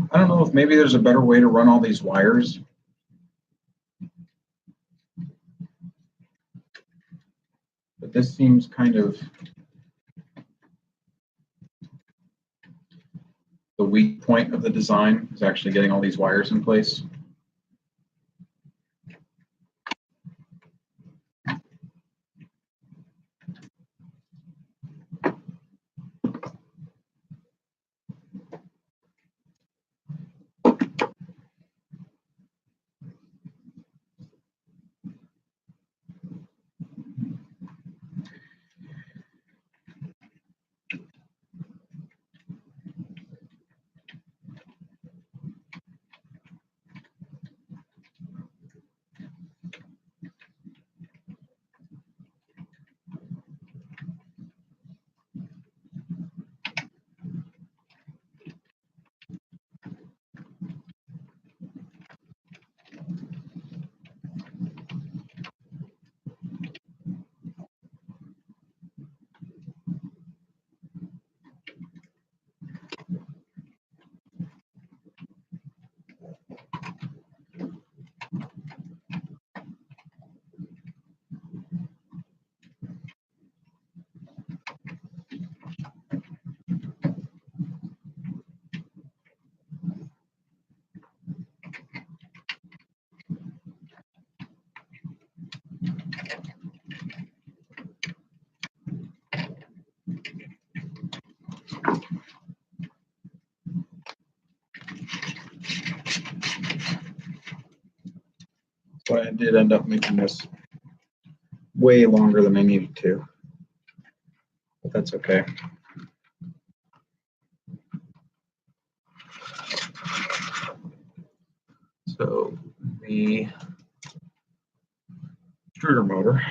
I don't know if maybe there's a better way to run all these wires. But this seems kind of the weak point of the design, is actually getting all these wires in place. So I did end up making this way longer than I needed to, but that's okay. So the extruder motor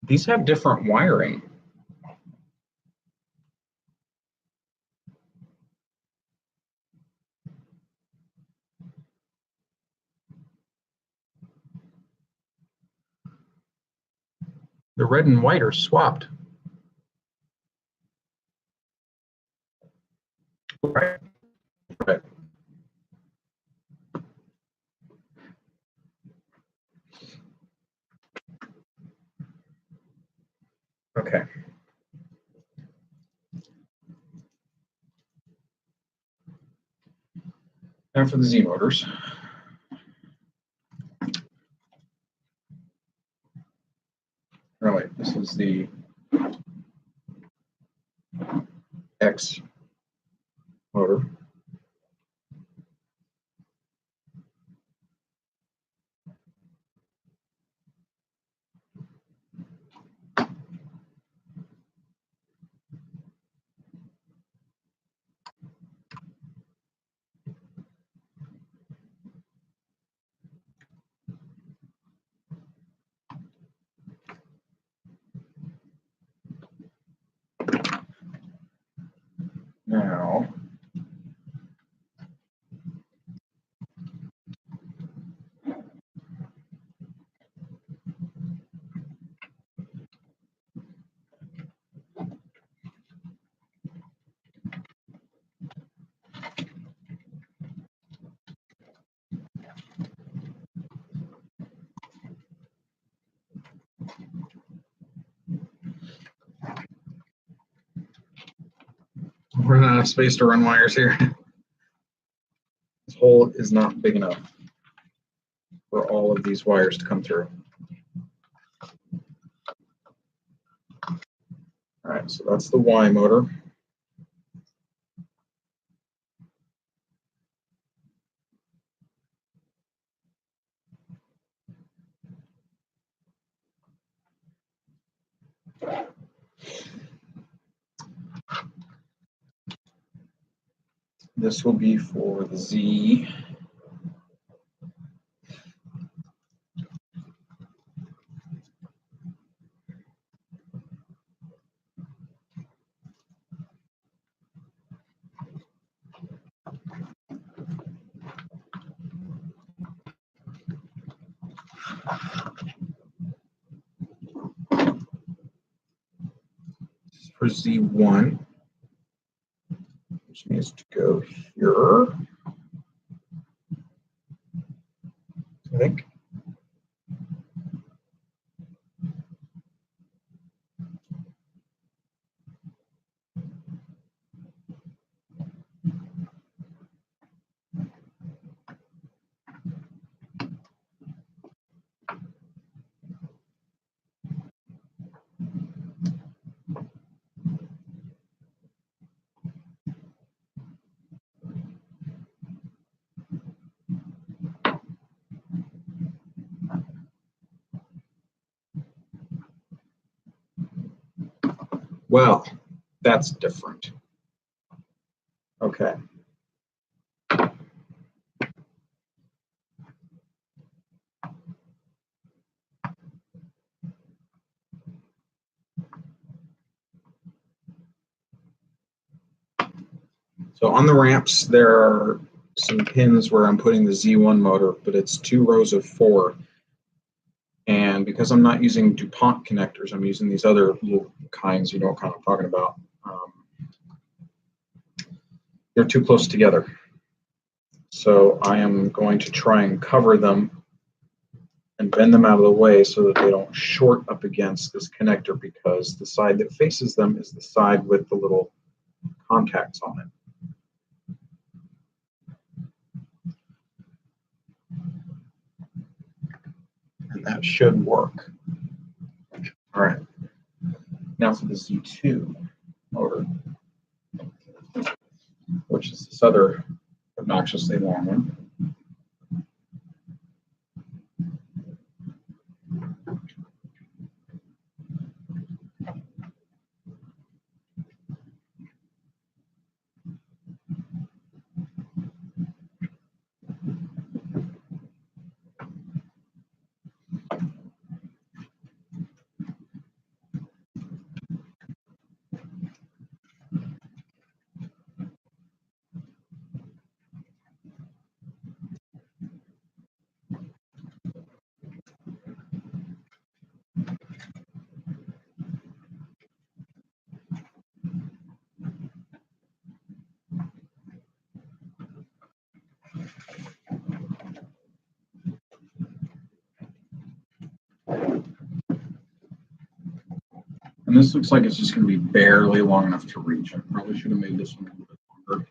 These have different wiring. The red and white are swapped. Right. Right. Okay. Now for the Z motors. Oh wait, this is the X motor. Now, we're running out of space to run wires here. This hole is not big enough for all of these wires to come through. All right, so that's the Y motor. This will be for the Z. For Z1, which needs to go here, I think. Well, that's different. Okay. So on the ramps, there are some pins where I'm putting the Z1 motor, but it's 2 rows of 4. And because I'm not using DuPont connectors, I'm using these other little kinds, you know what kind I'm talking about. They're too close together. So I am going to try and cover them and bend them out of the way so that they don't short up against this connector, because the side that faces them is the side with the little contacts on it. And that should work. All right. Now for the Z2 motor, which is this other obnoxiously long one. And this looks like it's just going to be barely long enough to reach. I probably should have made this one a little bit longer.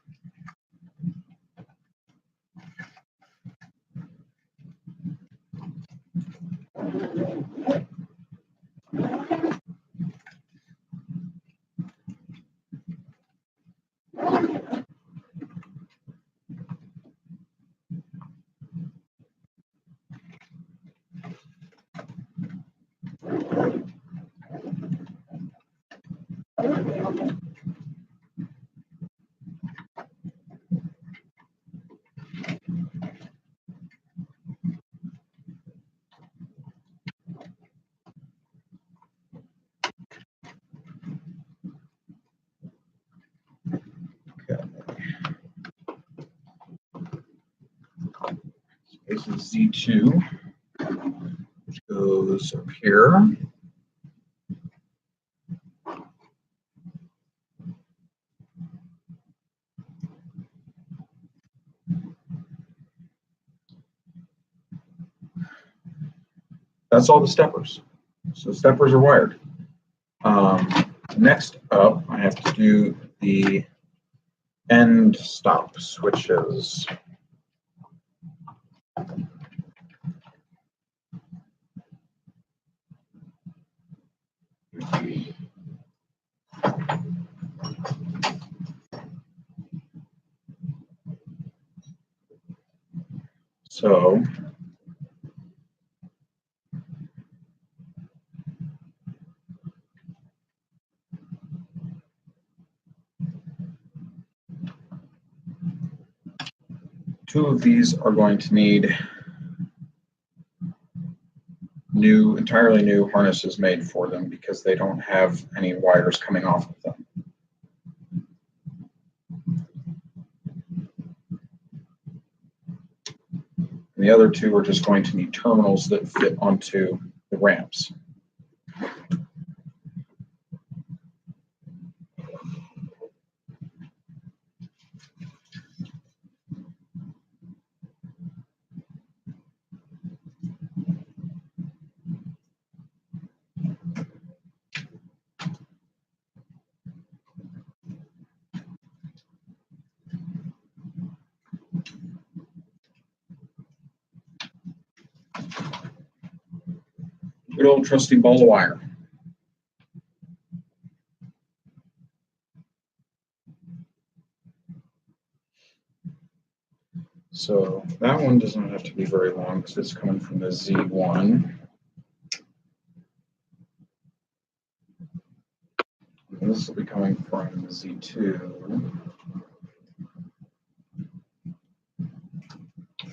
This is Z2, which goes up here. That's all the steppers. So steppers are wired. Next up, I have to do the end stop switches. So two of these are going to need entirely new harnesses made for them because they don't have any wires coming off of them. And the other two are just going to need terminals that fit onto the ramps. Good old trusty ball of wire. So that one doesn't have to be very long because it's coming from the Z1. And this will be coming from the Z2.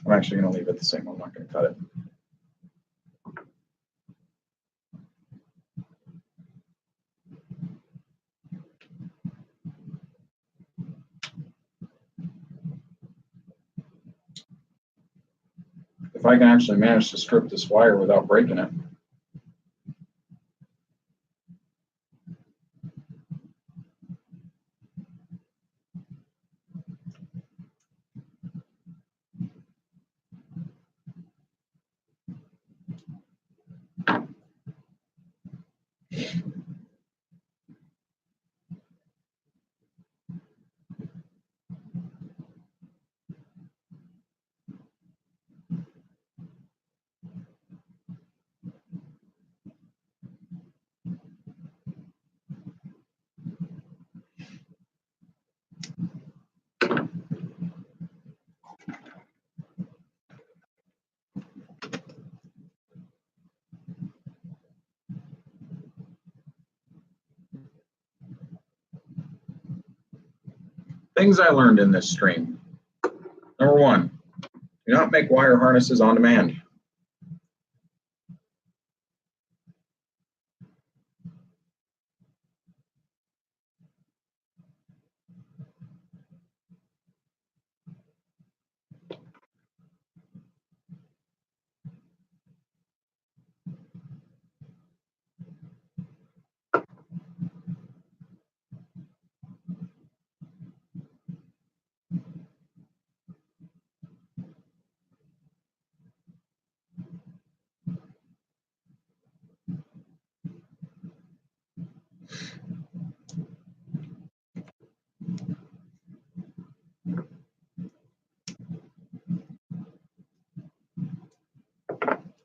I'm actually going to leave it the same. I'm not going to cut it. If I can actually manage to strip this wire without breaking it. Things I learned in this stream. Number one, do not make wire harnesses on demand.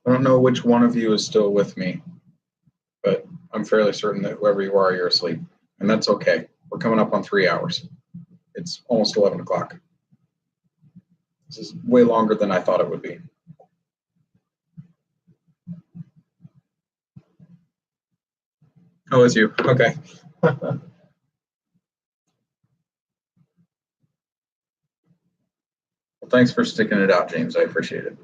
I don't know which one of you is still with me, but I'm fairly certain that whoever you are, you're asleep. And that's okay. We're coming up on 3 hours. It's almost 11 o'clock. This is way longer than I thought it would be. Oh, it's you. Okay. Well, thanks for sticking it out, James. I appreciate it.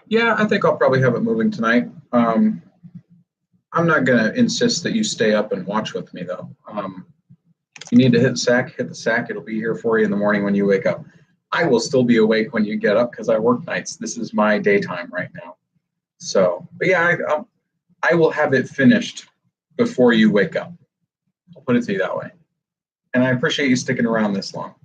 Yeah, I think I'll probably have it moving tonight. I'm not going to insist that you stay up and watch with me, though. If you need to hit the sack. It'll be here for you in the morning when you wake up. I will still be awake when you get up because I work nights. This is my daytime right now. So, but yeah, I will have it finished before you wake up. I'll put it to you that way. And I appreciate you sticking around this long.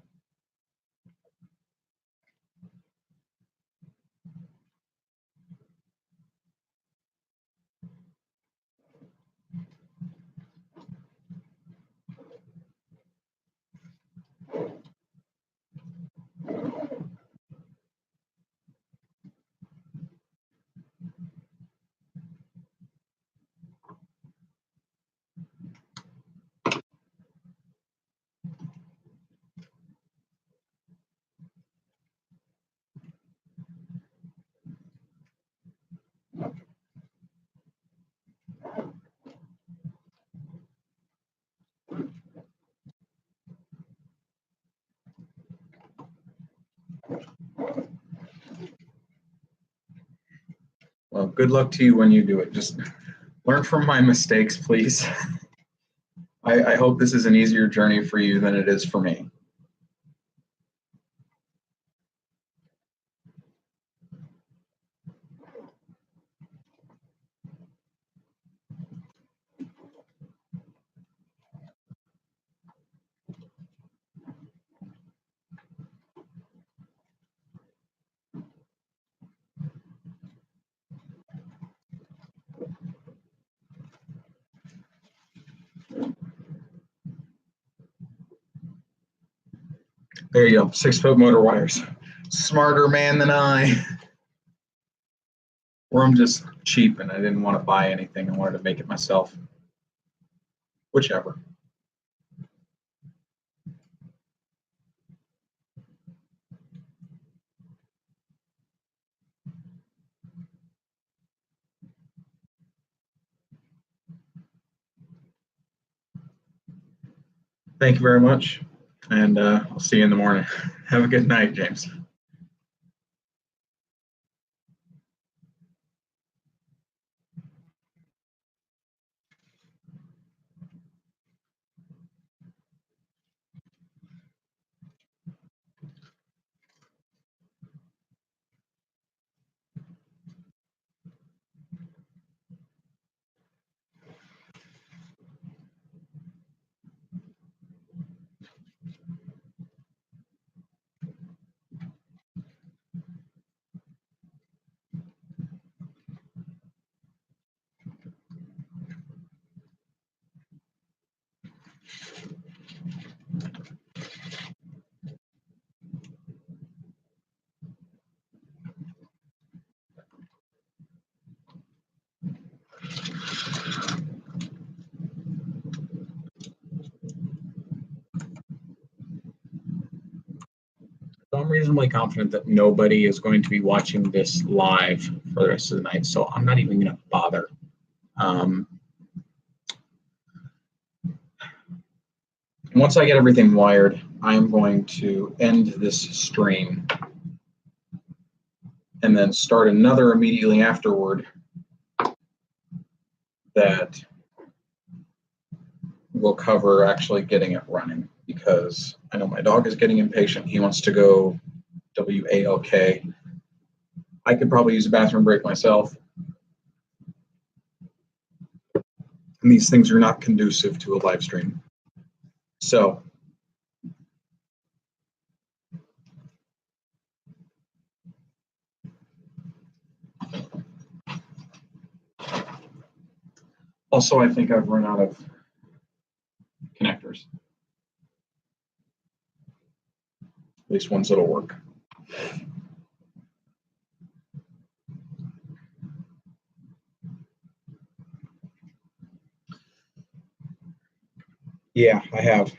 Well, good luck to you when you do it. Just learn from my mistakes, please. I hope this is an easier journey for you than it is for me. There you go, 6-foot motor wires. Smarter man than I. Or I'm just cheap and I didn't want to buy anything. I wanted to make it myself. Whichever. Thank you very much. And I'll see you in the morning. Have a good night, James. I'm reasonably confident that nobody is going to be watching this live for the rest of the night, so I'm not even going to bother. Once I get everything wired, I'm going to end this stream and then start another immediately afterward that will cover actually getting it running, because I know my dog is getting impatient. He wants to go WALK. I could probably use a bathroom break myself. And these things are not conducive to a live stream. So also, I think I've run out of connectors. At least ones that'll work. Yeah, I have.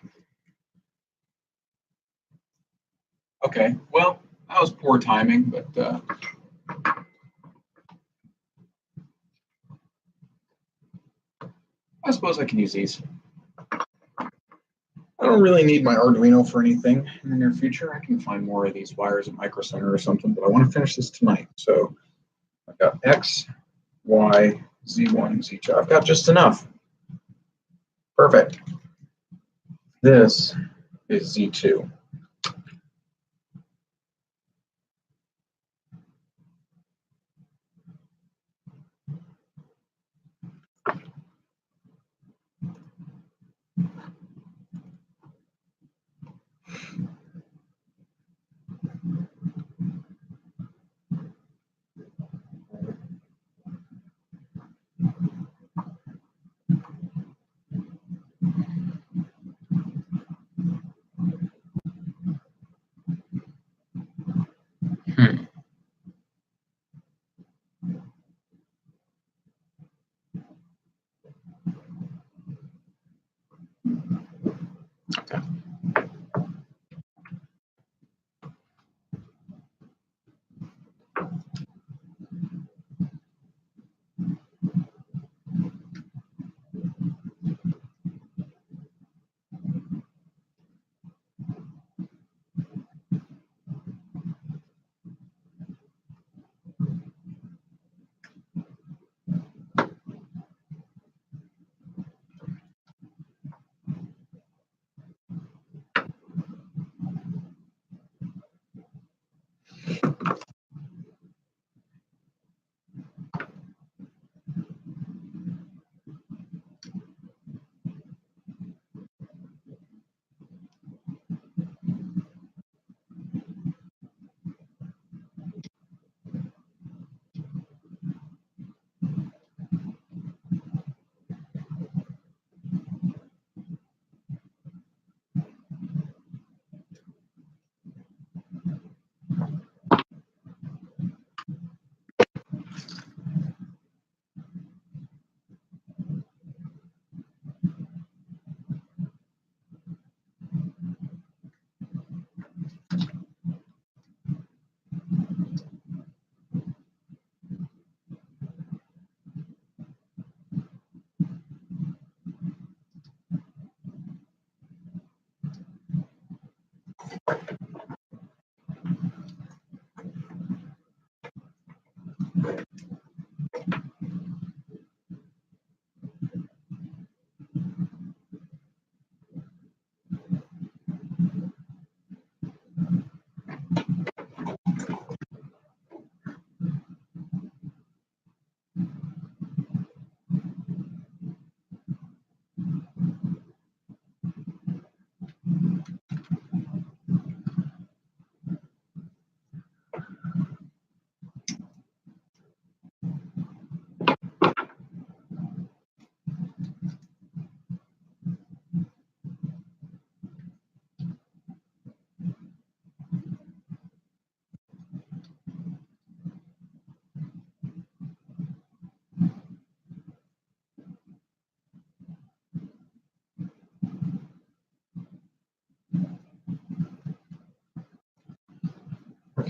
Okay, well, that was poor timing, but I suppose I can use these. I don't really need my Arduino for anything in the near future. I can find more of these wires at Micro Center or something, but I want to finish this tonight. So I've got X, Y, Z1, Z2. I've got just enough. Perfect. This is Z2. Okay.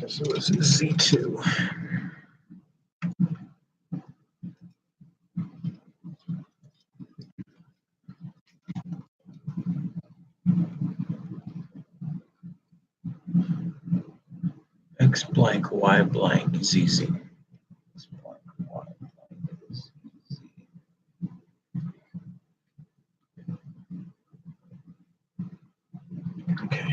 guess it was Z2. X blank Y blank ZZ. X blank Y blank ZZ. Okay.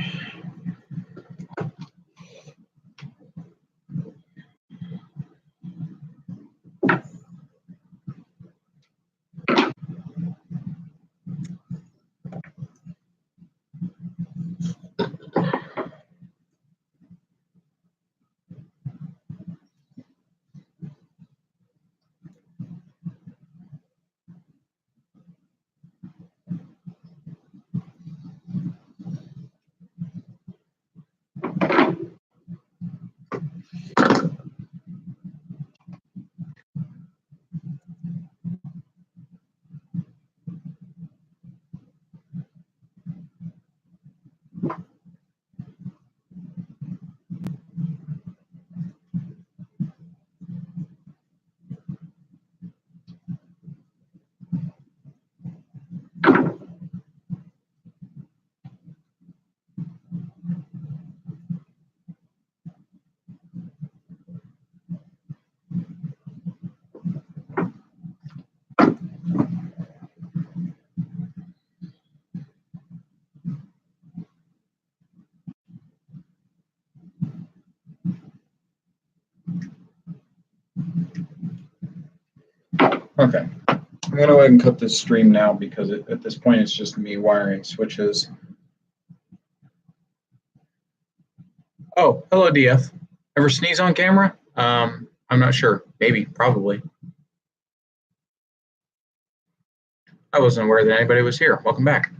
Okay, I'm going to go ahead and cut this stream now because at this point it's just me wiring switches. Oh, hello, DF. Ever sneeze on camera? I'm not sure. Maybe, probably. I wasn't aware that anybody was here. Welcome back.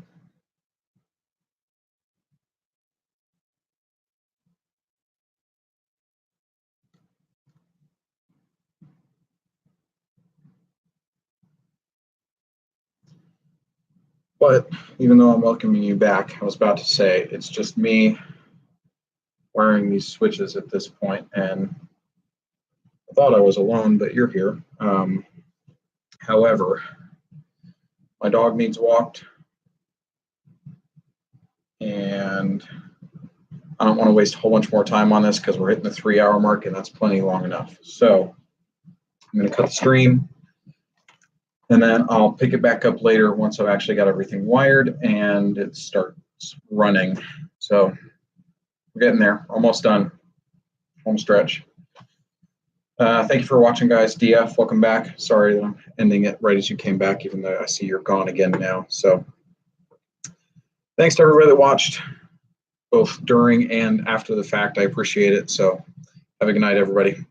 But even though I'm welcoming you back, I was about to say it's just me wiring these switches at this point, and I thought I was alone, but you're here. However, my dog needs walked, and I don't want to waste a whole bunch more time on this because we're hitting the 3-hour mark, and that's plenty long enough. So I'm going to cut the stream, and then I'll pick it back up later once I've actually got everything wired and it starts running. So we're getting there, almost done, home stretch. Thank you for watching, guys. DF, welcome back. Sorry that I'm ending it right as you came back, even though I see you're gone again now. So thanks to everybody that watched, both during and after the fact. I appreciate it. So have a good night, everybody.